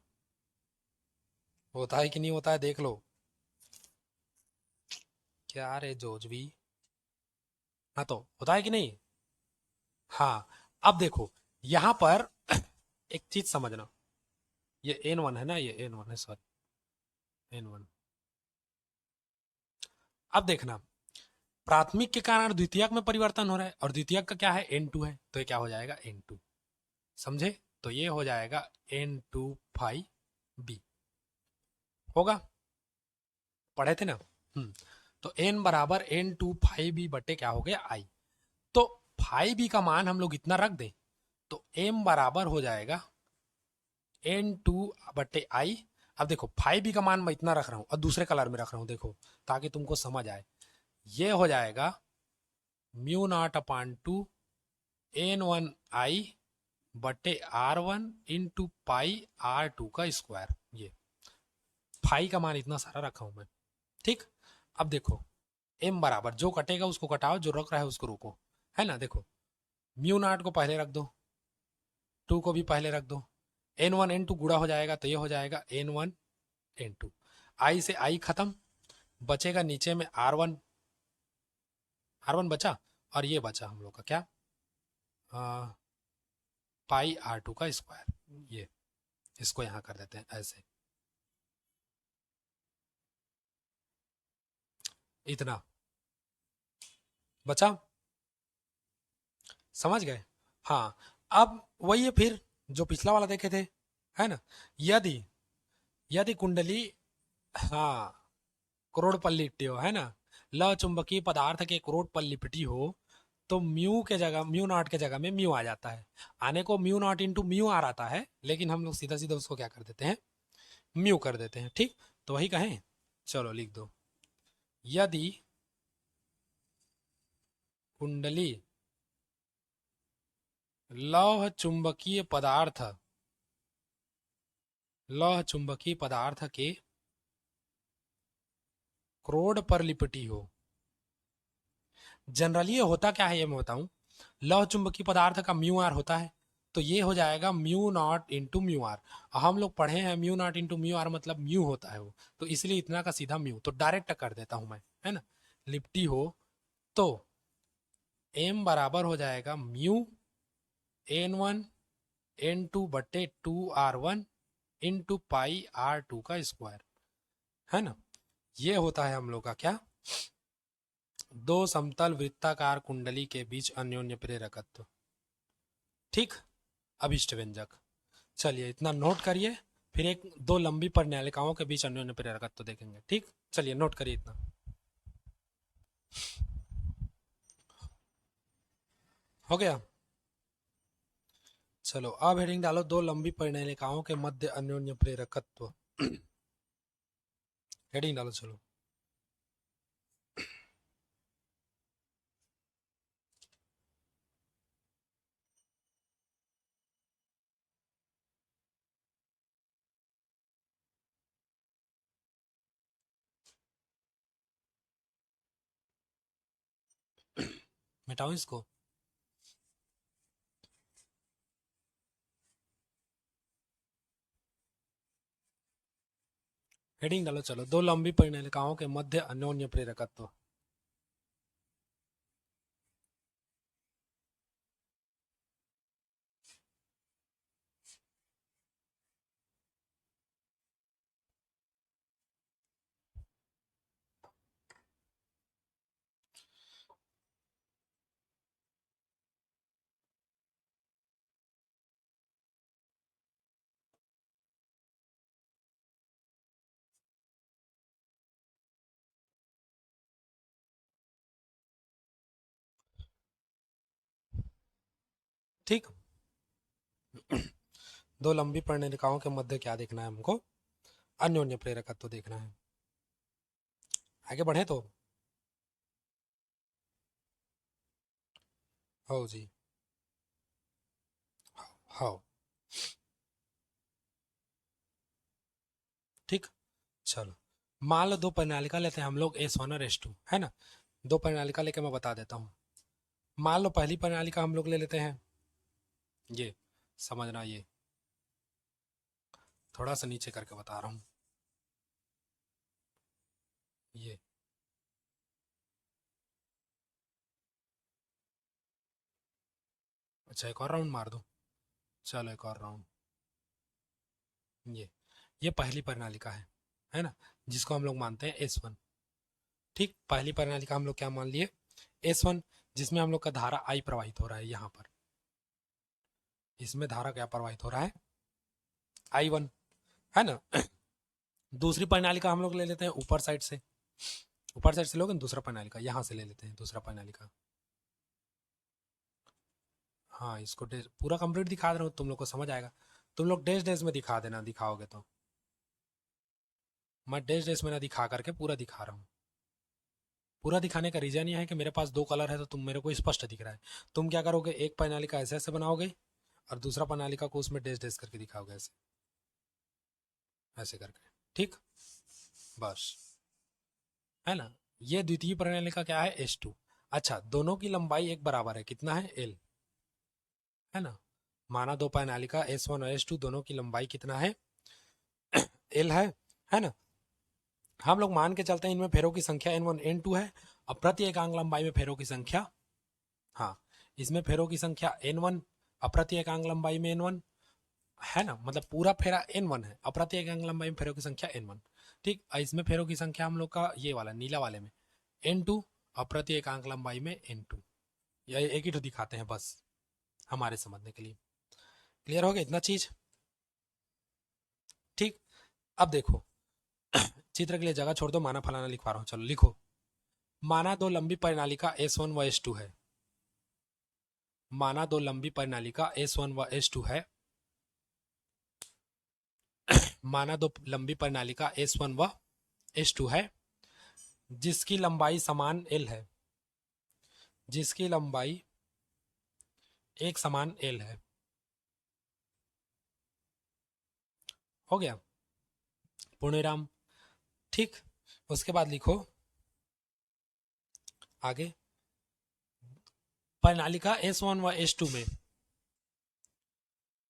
होता है कि नहीं होता है देख लो, क्या रे जोजवी, हाँ तो होता है कि नहीं, हाँ। अब देखो यहां पर एक चीज समझना, ये एन वन है ना, ये एन वन है, सॉरी एन वन। अब देखना, प्राथमिक के कारण द्वितीयक में परिवर्तन हो रहा है और द्वितीयक का क्या है एन टू है, तो ये क्या हो जाएगा एन टू, समझे, तो ये हो जाएगा एन टू फाइव बी, होगा, पढ़े थे ना। तो एन बराबर एन टू फाइव बी बटे क्या हो गया आई, तो फाइव बी का मान हम लोग इतना रख दें तो एम बराबर हो जाएगा एन टू बटे आई। अब देखो फाइव बी का मान मैं इतना रख रहा हूं और दूसरे कलर में रख रहा हूं, देखो ताकि तुमको समझ आए, ये हो जाएगा mu naught upon two N one I बटे R one into pi R two का स्क्वायर, ये फाइव का मान इतना सारा रखा हूं मैं। ठीक, अब देखो एम बराबर जो कटेगा उसको कटाओ, जो रख रहा है उसको रोको, है ना, देखो म्यू नॉट को पहले रख दो, टू को भी पहले रख दो, एन वन एन टू गुड़ा हो जाएगा तो ये हो जाएगा एन वन एन टू, आई से आई खत्म, बचेगा नीचे में आर वन बचा, और ये बचा हम लोग का क्या, पाई आर टू का स्क्वायर, ये इसको यहां कर देते हैं ऐसे, इतना बचा, समझ गए, हाँ। अब वही है फिर जो पिछला वाला देखे थे, है ना, यदि यदि कुंडली, हाँ करोड़ पर लिपटी हो, है ना, लव चुंबकीय पदार्थ के करोड़ पर लिपटी हो तो म्यू के जगह, म्यू नॉट के जगह में म्यू आ जाता है, आने को mu naught into mu R आता है, लेकिन हम लोग सीधा सीधा उसको क्या कर देते हैं, म्यू कर देते हैं। ठीक, तो वही कहें, चलो लिख दो, यदि कुंडली लौह चुंबकीय पदार्थ, लौह चुंबकीय पदार्थ के क्रोड पर लिपटी हो, जनरली ये होता क्या है ये मैं बताऊं, लौह चुंबकीय पदार्थ का म्यू आर होता है, तो ये हो जाएगा mu naught into mu R, हम लोग पढ़े हैं mu naught into mu R मतलब म्यू होता है वो, तो इसलिए इतना का सीधा म्यू, तो डायरेक्ट कर देता हूं मैं, है ना, लिपटी हो तो एम बराबर हो जाएगा mu N one N two बटे two R one into pi R two का स्क्वायर, है ना, ये होता है हम लोग का क्या, दो समतल वृत्ताकार कुंडली के बीच अन्योन्य प्रेरकत्व। ठीक, अभिष्ट व्यंजक, चलिए इतना नोट करिए, फिर एक दो लंबी परिनालिकाओं के बीच अन्योन्य प्रेरकत्व देखेंगे। ठीक, चलिए नोट करिए इतना, हो गया, चलो अब हेडिंग डालो, दो लंबी परिनालिकाओं के मध्य अन्योन्य प्रेरकत्व। हेडिंग डालो चलो, मिटाऊं इसको? हेडिंग डालो। चलो, दो लंबी परिणलिकाओं के मध्य अन्योन्य प्रेरकत्व। ठीक। दो लंबी परिणलिकाओं के मध्य क्या देखना है हमको? अन्योन्य प्रेरकत्व देखना है। आगे बढ़े तो हो जी। हाँ, ठीक। चलो, मान लो दो परिणालिका लेते हैं हम लोग S1 और S2, है ना। दो परिणालिका लेके मैं बता देता हूँ। मान लो पहली परिणालिका हम लोग ले लेते हैं, ये समझना, ये थोड़ा सा नीचे करके बता रहा हूँ, ये अच्छा, एक और राउंड मार दो। चलो, एक और राउंड। ये पहली प्रणालिका है ना, जिसको हम लोग मानते हैं S1। ठीक, पहली प्रणालिका हम लोग क्या मान लिए? S1, जिसमें हम लोग का धारा I प्रवाहित हो रहा है यहाँ पर। इसमें धारा क्या प्रवाहित हो रहा है? I1, है ना। दूसरी प्रणालिका हम लोग ले लेते हैं ऊपर साइड से। ऊपर साइड से लोगे ना, दूसरा प्रणालिका यहाँ से ले लेते हैं, दूसरा प्रणालिका। हाँ, इसको पूरा कंप्लीट दिखा दे रहा हूँ, तुम लोग को समझ आएगा। तुम लोग डैश डैश में दिखा देना, दिखाओगे तो। मैं डैश डैश में ना दिखा करके पूरा दिखा रहा हूँ। पूरा दिखाने का रीजन यह है कि मेरे पास दो कलर है, तो तुम मेरे को स्पष्ट दिख रहा है। तुम क्या करोगे, एक प्रणालिका ऐसे ऐसे बनाओगे और दूसरा प्रणालिका को उसमें डैश डैश करके दिखाओगे, ऐसे ऐसे करके। ठीक, बस, है ना। ये द्वितीय प्रणालिका क्या है? S2। अच्छा, दोनों की लंबाई एक बराबर है, कितना है? L, है ना। माना दो प्रणालिका S1 और S2 दोनों की लंबाई कितना है? L है ना। हम लोग मान के चलते हैं इनमें फेरों की संख्या N1 N2 है, और प्रति एकांक लंबाई में फेरों की संख्या, हाँ, इसमें फेरों की संख्या N1 और प्रति एकांक लंबाई में N1, है ना। मतलब पूरा फेरा N1 है और प्रति एकांक लंबाई में फेरों की संख्या N1। ठीक, और इसमें फेरों की संख्या हम लोग का ये वाला नीला वाले में N2 और प्रति एकांक लंबाई में N2। यह एक ही तो दिखाते हैं बस, हमारे समझने के लिए। क्लियर हो गया इतना चीज? ठीक, अब देखो, चित्र के लिए जगह छोड़ दो, माना फलाना लिखवा रहा हूँ, चलो लिखो। माना दो लंबी प्रणालिका S1 व S2 है। माना दो लंबी प्रणालिका S1 व S2 है। माना दो लंबी प्रणालिका S1 व S2 है, जिसकी लंबाई समान L है। जिसकी लंबाई एक समान L है। हो गया पूर्णविराम। ठीक, उसके बाद लिखो आगे, प्रणालिका S1 व S2 में,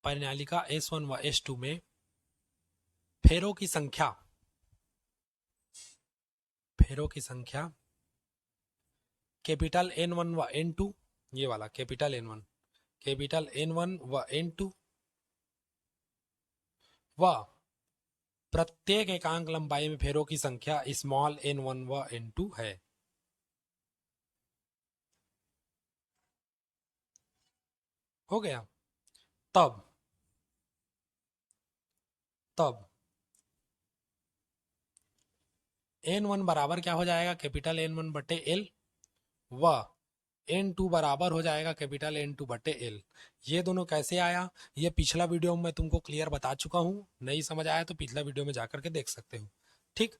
प्रणालिका S1 व S2 में फेरों की संख्या, फेरों की संख्या कैपिटल N1 व N2, ये वाला कैपिटल N1, कैपिटल N1 व N2 व प्रत्येक एकांक लंबाई में फेरों की संख्या स्मॉल N1 व N2 है। हो गया। तब तब N1 बराबर क्या हो जाएगा? कैपिटल N1 बटे L, व N2 बराबर हो जाएगा कैपिटल N2 बटे L। ये दोनों कैसे आया, ये पिछला वीडियो में मैं तुमको क्लियर बता चुका हूँ। नहीं समझ आया तो पिछला वीडियो में जाकर के देख सकते हो। ठीक,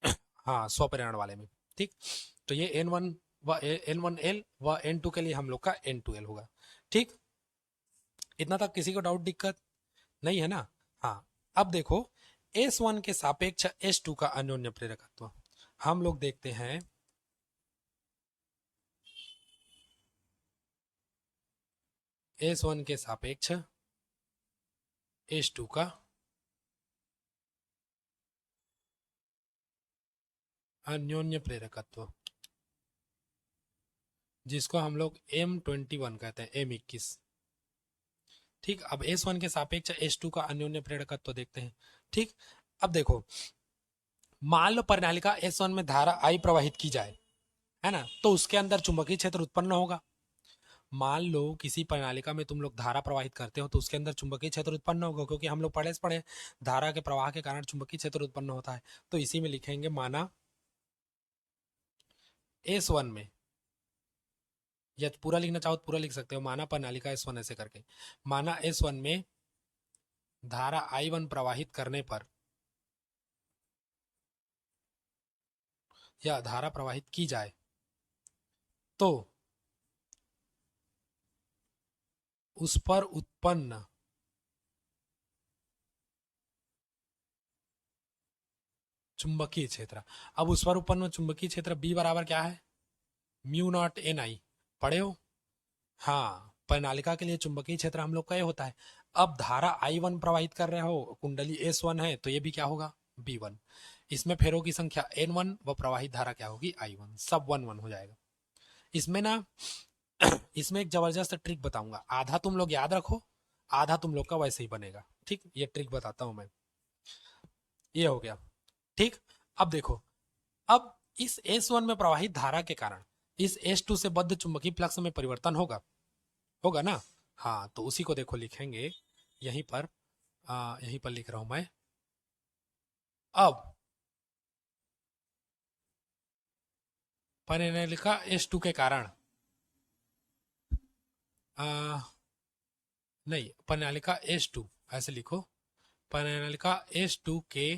हाँ, 100 परिमाण वाले में। ठीक, तो ये N1 व N1L व N2 के लिए हम लोग का N2L होगा। ठीक, इतना तक किसी को डाउट दिक्कत नहीं है ना? हाँ, अब देखो, S1 के सापेक्ष S2 का अन्योन्य प्रेरकत्व हम लोग देखते हैं। S1 के सापेक्ष H2 का अन्योन्य प्रेरकत्व, जिसको हम लोग M21 कहते हैं, M21। ठीक, अब S1 के सापेक्ष H2 का अन्योन्य प्रेरकत्व देखते हैं। ठीक, अब देखो, मान लो प्रणालिका S1 में धारा I प्रवाहित की जाए, है ना, तो उसके अंदर चुंबकीय क्षेत्र उत्पन्न होगा। मान लो किसी प्रणालिका में तुम लोग धारा प्रवाहित करते हो तो उसके अंदर चुंबकीय क्षेत्र उत्पन्न होगा, क्योंकि हम लोग पढ़े धारा के प्रवाह के कारण चुंबकीय क्षेत्र उत्पन्न होता है। तो इसी में लिखेंगे, माना S1 में, या पूरा लिखना चाहो तो पूरा लिख सकते हो, माना प्रणालिका S1 ऐसे करके, माना S1 में धारा I1 प्रवाहित करने पर, या धारा प्रवाहित की जाए, तो उस पर उत्पन्न चुंबकीय क्षेत्र, अब उस पर उत्पन्न चुंबकीय क्षेत्र B बराबर क्या है, म्यू नॉट एन आई, पढ़े हो? हाँ, प्रणालिका के लिए चुंबकीय क्षेत्र हम लोग का ये होता है। अब धारा I1 प्रवाहित कर रहे हो, कुंडली S1 है, तो ये भी क्या होगा, B1। इसमें फेरों की संख्या N1 व प्रवाहित धारा क्या होगी, I1, सब 1 1 हो जाएगा। इसमें ना इसमें एक जबरदस्त ट्रिक बताऊंगा, आधा तुम लोग याद रखो, आधा तुम लोग का वैसे ही बनेगा। ठीक, ये ट्रिक बताता हूं मैं। ये हो गया। ठीक, अब देखो, अब इस S1 में प्रवाहित धारा के कारण इस S2 से बद्ध चुंबकीय फ्लक्स में परिवर्तन होगा, होगा ना? हाँ, तो उसी को देखो लिखेंगे यहीं पर, यहीं पर लिख रहा हूं मैं। अब परिणलिका S2 के कारण, नहीं, परिणालिका S2 ऐसे लिखो, परिणालिका S2 के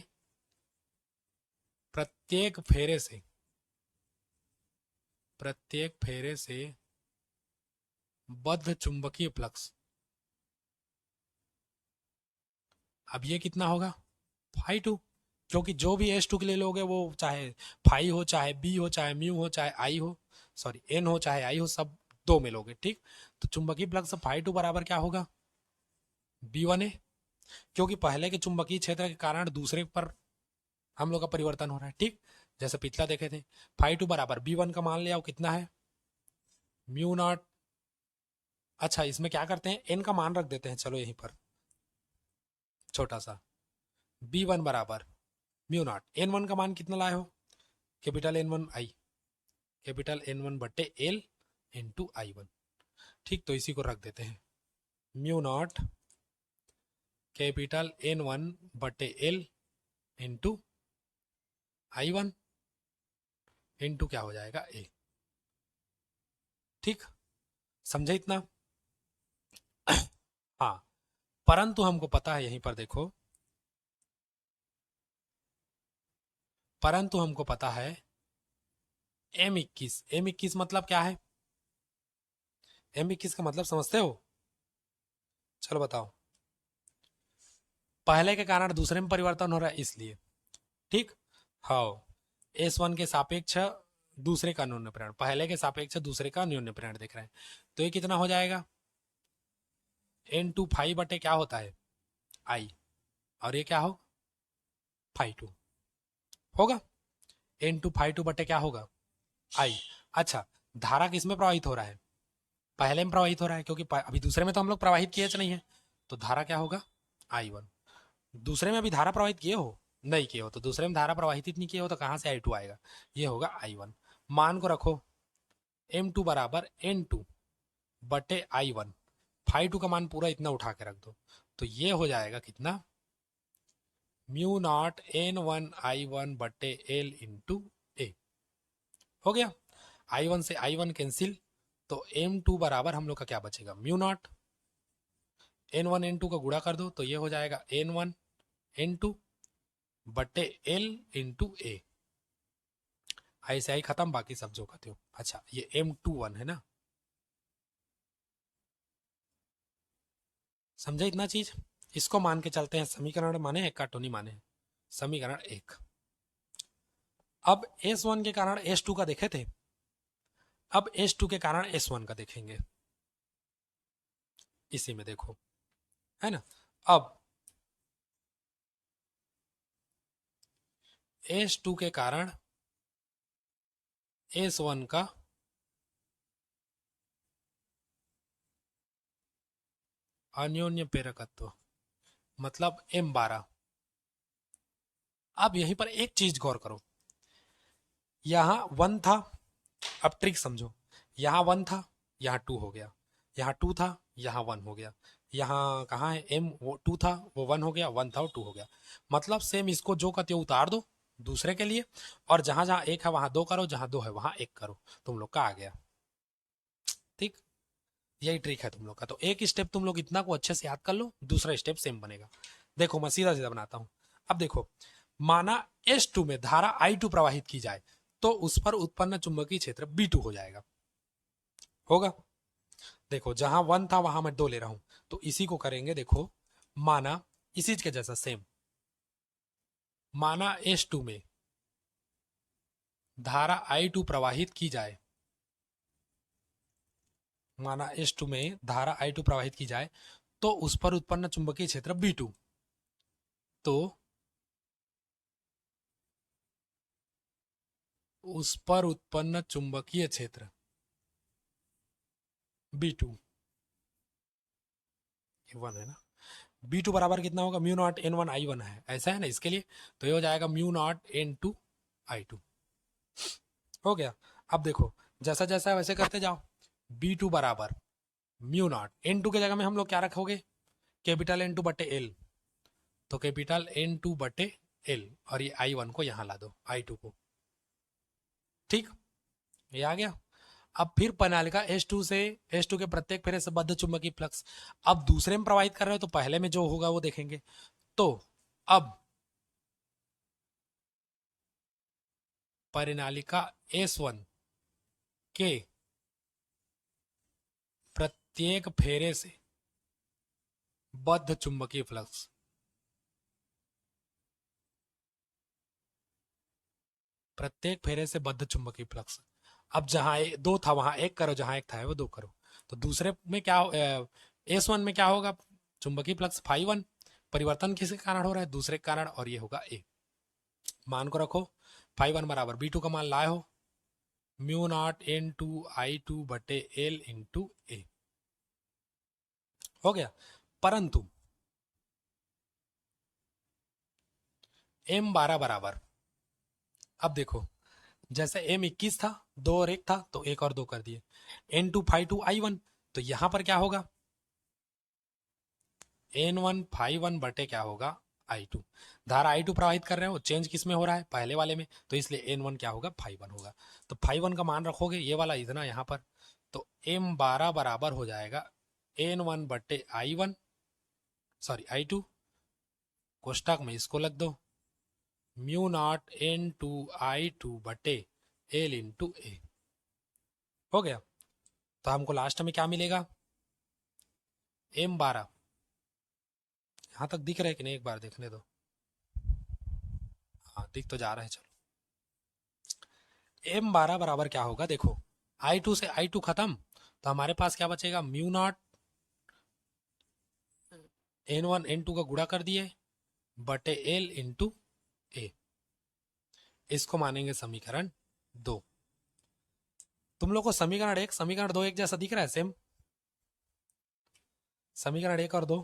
प्रत्येक फेरे से बद्ध चुंबकीय फ्लक्स, अब ये कितना होगा, φ2, क्योंकि जो भी S2 के लिए लोगे वो चाहे फाई हो, चाहे बी हो, चाहे म्यू हो, चाहे आई हो, सॉरी एन हो, चाहे आई हो, सब दो में लोगे। ठीक, तो चुंबकीय फ्लक्स φ2 बराबर क्या होगा, B1 है, क्योंकि पहले के चुंबकीय क्षेत्र के कारण दूसरे पर हम लोग का परिवर्तन हो रहा है। ठीक, जैसे पिछला देखे थे, φ2 बराबर B1 का मान ले आओ, कितना है, म्यू नॉट, अच्छा इसमें क्या करते हैं, एन का मान रख देते हैं, चलो यहीं पर छोटा सा, B1 बराबर म्यू नॉट, N1 का मान कितना लाए हो, कैपिटल N1 आई, कैपिटल N1 बटे L इंटू I1। ठीक, तो इसी को रख देते हैं, म्यू नॉट कैपिटल N1 बटे L इंटू I1 इंटू क्या हो जाएगा, A। ठीक, समझे इतना? हाँ, परंतु हमको पता है, यहीं पर देखो, परंतु हमको पता है M21 मतलब क्या है, M21 का मतलब समझते हो? चलो बताओ, पहले के कारण दूसरे में परिवर्तन हो रहा है इसलिए। ठीक, हाँ, S1 के सापेक्ष दूसरे का न्यून प्रेरण, पहले के सापेक्ष दूसरे का न्यून प्रेरण देख रहे हैं, तो ये कितना हो जाएगा, N2 फाइव बटे क्या होता है, I, और ये क्या हो, φ2 होगा, N2 φ2 बटे क्या होगा, I। अच्छा, धारा किस में प्रवाहित हो रहा है, पहले में प्रवाहित हो रहा है, क्योंकि अभी दूसरे में तो हम लोग प्रवाहित किए नहीं है, तो धारा क्या होगा, I1। दूसरे में अभी धारा प्रवाहित किए हो, नहीं किए हो, तो दूसरे में धारा प्रवाहित इतनी किए हो, तो कहां से I2 आएगा, ये होगा I1। मान को रखो, M2 बराबर N2 बटे I1, φ2 का मान पूरा इतना उठा के रख दो, तो ये हो जाएगा कितना, म्यू नॉट N1 I1 बटे L इंटू ए। हो गया, I1 से I1 कैंसिल, तो M2 बराबर हम लोग का क्या बचेगा, म्यू नॉट N1 N2 का गुणा कर दो, तो ये हो जाएगा N1 N2 बटे L इंटू ए। ऐसे ही खत्म, बाकी सब जो कहते हो। अच्छा, ये M21 है ना, समझे इतना चीज? इसको मान के चलते हैं, समीकरण माने है, कार्टूनी माने है, समीकरण 1। अब S1 के कारण S2 का देखे थे, अब S2 के कारण S1 का देखेंगे। इसी में देखो, है ना। अब S2 के कारण S1 का अन्योन्य प्रेरकत्व मतलब M12। अब यहीं पर एक चीज गौर करो, यहां 1 था, अब ट्रिक समझो, यहाँ 1 था, यहाँ 2 हो गया, यहाँ 2 था, यहाँ 1 हो गया, यहाँ कहाँ है M, वो 2 था वो 1 हो गया, 1 था वो 2 हो गया। मतलब सेम इसको जो का त्यों उतार दो दूसरे के लिए, और जहां जहां एक है वहां 2 करो, जहां 2 है वहां 1 करो, तुम लोग का आ गया। ठीक, यही ट्रिक है तुम लोग का। तो एक स्टेप तुम लोग इतना को अच्छे से याद कर लो, दूसरा स्टेप सेम बनेगा। देखो मैं सीधा सीधा बनाता हूं। अब देखो, माना S2 में धारा I2 प्रवाहित की जाए तो उस पर उत्पन्न चुंबकीय क्षेत्र B2 हो जाएगा, होगा। देखो जहां 1 था वहां मैं 2 ले रहा हूं, तो इसी को करेंगे। देखो माना इसी के जैसा सेम, माना S2 में धारा I2 प्रवाहित की जाए, माना S2 में धारा I2 प्रवाहित की जाए तो उस पर उत्पन्न चुंबकीय क्षेत्र B2, तो उस पर उत्पन्न चुंबकीय क्षेत्र B2, ये 1 है ना, B2 बराबर कितना होगा, म्यू नॉट N1 I1 है, ऐसा है ना इसके लिए, तो ये हो जाएगा म्यू नॉट N2 I2। हो गया। अब देखो जैसा जैसा वैसे करते जाओ, B2 बराबर म्यू नॉट N2 के जगह में हम लोग क्या रखोगे, कैपिटल N2 बटे L, तो कैपिटल N2 बटे L, और ये I1 को यहां ला दो, I2 को। ठीक, ये आ गया। अब फिर प्रणालिका S2 से, S2 के प्रत्येक फेरे से बद्ध चुंबकीय फ्लक्स, अब दूसरे में प्रवाहित कर रहे हो तो पहले में जो होगा वो देखेंगे। तो अब परिनालिका S1 के प्रत्येक फेरे से बद्ध चुंबकीय फ्लक्स, प्रत्येक फेरे से बद्ध चुंबकीय फ्लक्स, अब जहां दो था वहां एक करो, जहां एक था वो दो करो, तो दूसरे में क्या S1 में क्या होगा, चुंबकीय फ्लक्स फाई 1, परिवर्तन किसके कारण हो रहा है, दूसरे के कारण, और ये होगा ए। मान को रखो, फाई 1 बराबर B2 का मान लाए हो, म्यू नॉट N2 I2 बटे L इंटू ए, हो गया। परंतु M12 बराबर, अब देखो जैसे M21 था, 2 और 1 था, तो 1 और 2 कर दिए, N2 फाई 2 I1, तो यहां पर क्या होगा, N1 फाई 1 बटे क्या होगा I2, धारा I2 प्रवाहित कर रहे हो, चेंज किस में हो रहा है, पहले वाले में, तो इसलिए N1 क्या होगा, फाई 1 होगा। तो फाई 1 का मान रखोगे ये वाला इतना यहां पर, तो M12 बराबर हो जाएगा N1 बटे I1, सॉरी I2, कोष्टक में इसको लग दो, म्यू नॉट N2 I2 बटे L इंटू ए, हो गया। तो हमको लास्ट में क्या मिलेगा, M12, यहां तक दिख रहा है कि नहीं, एक बार देखने दो, हाँ दिख तो जा रहा है, चलो। M12 बराबर क्या होगा, देखो I2 से I2 खत्म, तो हमारे पास क्या बचेगा, म्यू नॉट N1 N2 का गुणा कर दिए बटे L इंटू ए, इसको मानेंगे समीकरण 2। तुम लोग को समीकरण 1 समीकरण 2 एक जैसा दिख रहा है, सेम, समीकरण 1 और 2,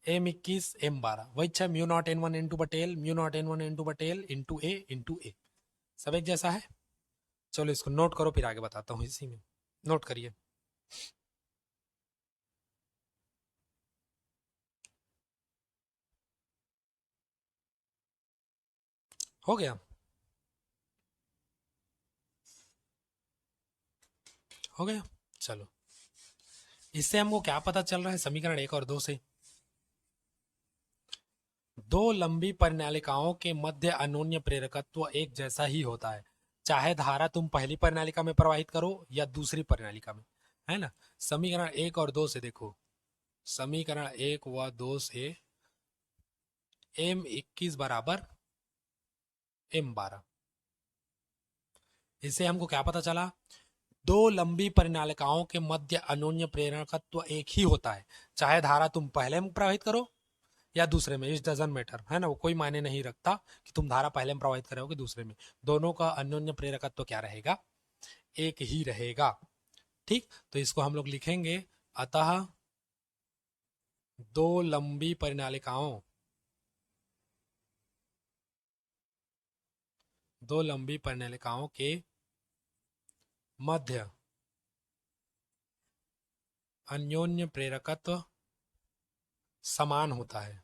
M21 M12 वही है, म्यू नॉट N1 N2 बटे L, mu naught N1 N2 बटे L इंटू ए, सब एक जैसा है। चलो इसको नोट करो, फिर आगे बताता हूँ, इसी में नोट करिए। हो गया, हो गया। चलो इससे हमको क्या पता चल रहा है, समीकरण 1 और 2 से, दो लंबी परिनालिकाओं के मध्य अन्योन्य प्रेरकत्व एक जैसा ही होता है, चाहे धारा तुम पहली परिनालिका में प्रवाहित करो या दूसरी परिनालिका में, है ना। समीकरण 1 और 2 से देखो, समीकरण 1 व 2 से M21 बराबर M12, इससे हमको क्या पता चला, दो लंबी परिनालिकाओं के मध्य अन्योन्य प्रेरकत्व एक ही होता है, चाहे धारा तुम पहले में प्रवाहित करो या दूसरे में, इट डजंट मैटर, है ना, वो कोई मायने नहीं रखता कि तुम धारा पहले में प्रवाहित करोगे दूसरे में, दोनों का अन्योन्य प्रेरकत्व क्या रहेगा, एक ही रहेगा। ठीक, तो इसको हम लोग लिखेंगे, अतः दो लंबी परिनालिकाओं, दो लंबी परिनालिकाओं के मध्य अन्योन्य प्रेरकत्व समान होता है।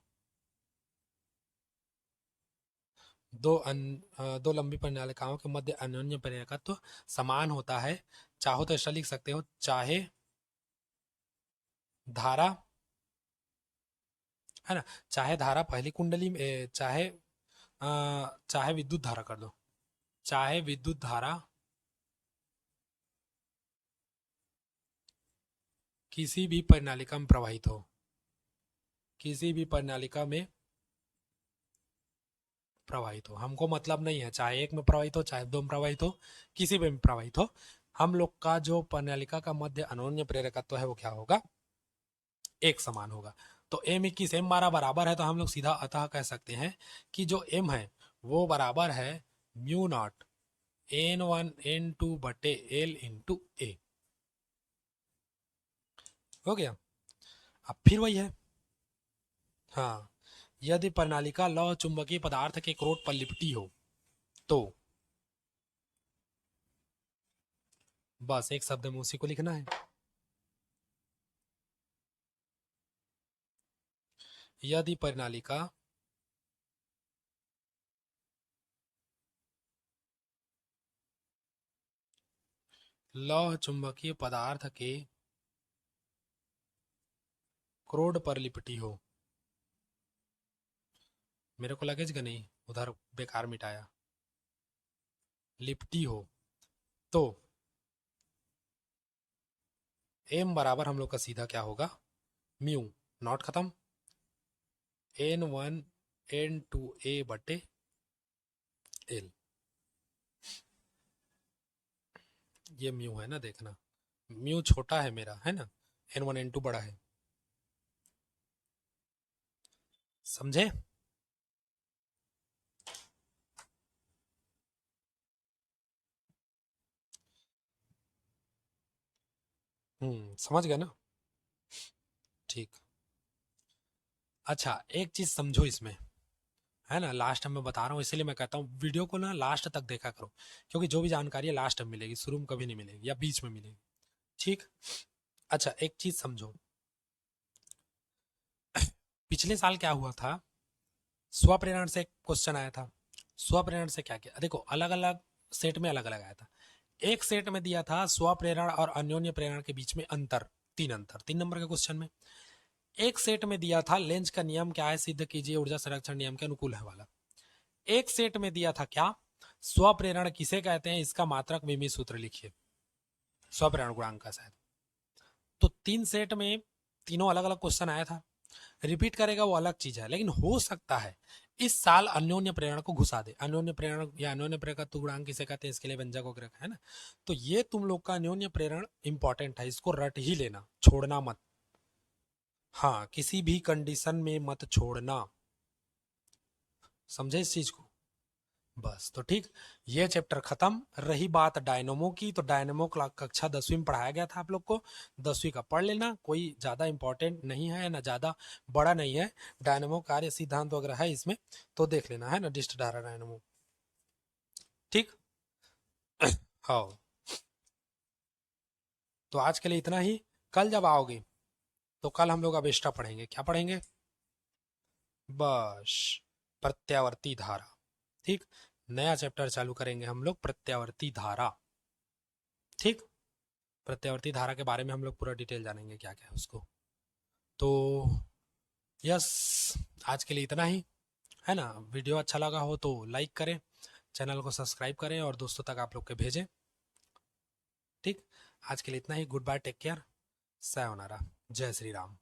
दो लंबी परिनालिकाओं के मध्य अन्योन्य प्रेरकत्व समान होता है। चाहो तो ऐसा लिख सकते हो, चाहे धारा, है ना, चाहे धारा पहली कुंडली में, चाहे विद्युत धारा कर दो, चाहे विद्युत धारा किसी भी परिनालिका में प्रवाहित हो, किसी भी परिनालिका में प्रवाहित हो, हमको मतलब नहीं है चाहे एक में प्रवाहित हो चाहे दो में प्रवाहित हो, किसी में प्रवाहित हो, हम लोग का जो परिनालिका का मध्य अन्योन्य प्रेरकत्व है वो क्या होगा, एक समान होगा। तो एम 21 एम 12 बराबर है, तो हम लोग सीधा अतः कह सकते हैं कि जो एम है वो बराबर है म्यू नॉट n1 n2 बटे एल इंटू ए। हो गया। अब फिर वही है, हाँ, यदि प्रणालिका लौह चुंबकीय पदार्थ के क्रोट पर लिपटी हो तो, बस एक शब्द में उसी को लिखना है, यदि प्रणालिका लौह चुंबकीय पदार्थ के क्रोड पर लिपटी हो, मेरे को लगेगा नहीं, उधर बेकार मिटाया, लिपटी हो तो एम बराबर हम लोग का सीधा क्या होगा, म्यू नॉट खत्म n1 n2 a बटे एल, ये म्यू है ना, देखना म्यू छोटा है मेरा, है ना, n1 n2 बड़ा है, समझे। समझ गए ना, ठीक। अच्छा एक चीज समझो इसमें, है ना, लास्ट में बता रहा हूँ इसलिए मैं कहता हूँ वीडियो को ना लास्ट तक देखा करो, क्योंकि जो भी जानकारी है लास्ट में मिलेगी, शुरू में कभी नहीं मिलेगी या बीच में मिलेगी, ठीक। अच्छा एक चीज समझो, पिछले साल क्या हुआ था, स्वप्रेरण से एक क्वेश्चन आया था, स्वप्रेरण से क्या किया, देखो अलग अलग सेट में अलग अलग आया था, एक सेट में दिया था स्वप्रेरण और अन्योन्य प्रेरण के बीच में अंतर, अंतर 3 नंबर के क्वेश्चन में, एक सेट में दिया था लेंज का नियम क्या है सिद्ध कीजिए ऊर्जा संरक्षण नियम के अनुकूल है वाला, एक सेट में दिया था क्या, स्वप्रेरण किसे कहते हैं इसका मात्रक मिमी सूत्र लिखिए, स्वप्रेरण गुणांक का शायद, तो 3 सेट में तीनों अलग अलग क्वेश्चन आया था, रिपीट करेगा वो अलग चीज है, लेकिन हो सकता है इस साल अन्योन्य प्रेरण को घुसा दे, अन्योन्य प्रेरण या अन्योन्य प्रेरकत्व गुणांक किसे कहते हैं इसके लिए व्यंजक वगैरह है ना, तो ये तुम लोग का अन्योन्य प्रेरण इंपॉर्टेंट है, इसको रट ही लेना, छोड़ना मत, हाँ किसी भी कंडीशन में मत छोड़ना, समझे इस चीज को, बस तो ठीक, ये चैप्टर खत्म। रही बात डायनमो की, तो डायनमो कक्षा 10वीं में पढ़ाया गया था आप लोग को, 10वीं का पढ़ लेना, कोई ज्यादा इंपॉर्टेंट नहीं है ना, ज्यादा बड़ा नहीं है, डायनमो कार्य सिद्धांत वगैरह है इसमें, तो देख लेना, है ना, डिस्ट धारा डायनमो, ठीक। हाँ, तो आज के लिए इतना ही, कल जब आओगे तो कल हम लोग अब एक्स्ट्रा पढ़ेंगे, क्या पढ़ेंगे, बस प्रत्यावर्ती धारा, ठीक, नया चैप्टर चालू करेंगे हम लोग प्रत्यावर्ती धारा, ठीक, प्रत्यावर्ती धारा के बारे में हम लोग पूरा डिटेल जानेंगे क्या क्या है उसको, तो यस, आज के लिए इतना ही, है ना, वीडियो अच्छा लगा हो तो लाइक करें, चैनल को सब्सक्राइब करें और दोस्तों तक आप लोग के भेजें, ठीक। आज के लिए इतना ही, goodbye, take care, sayonara, जय श्री राम।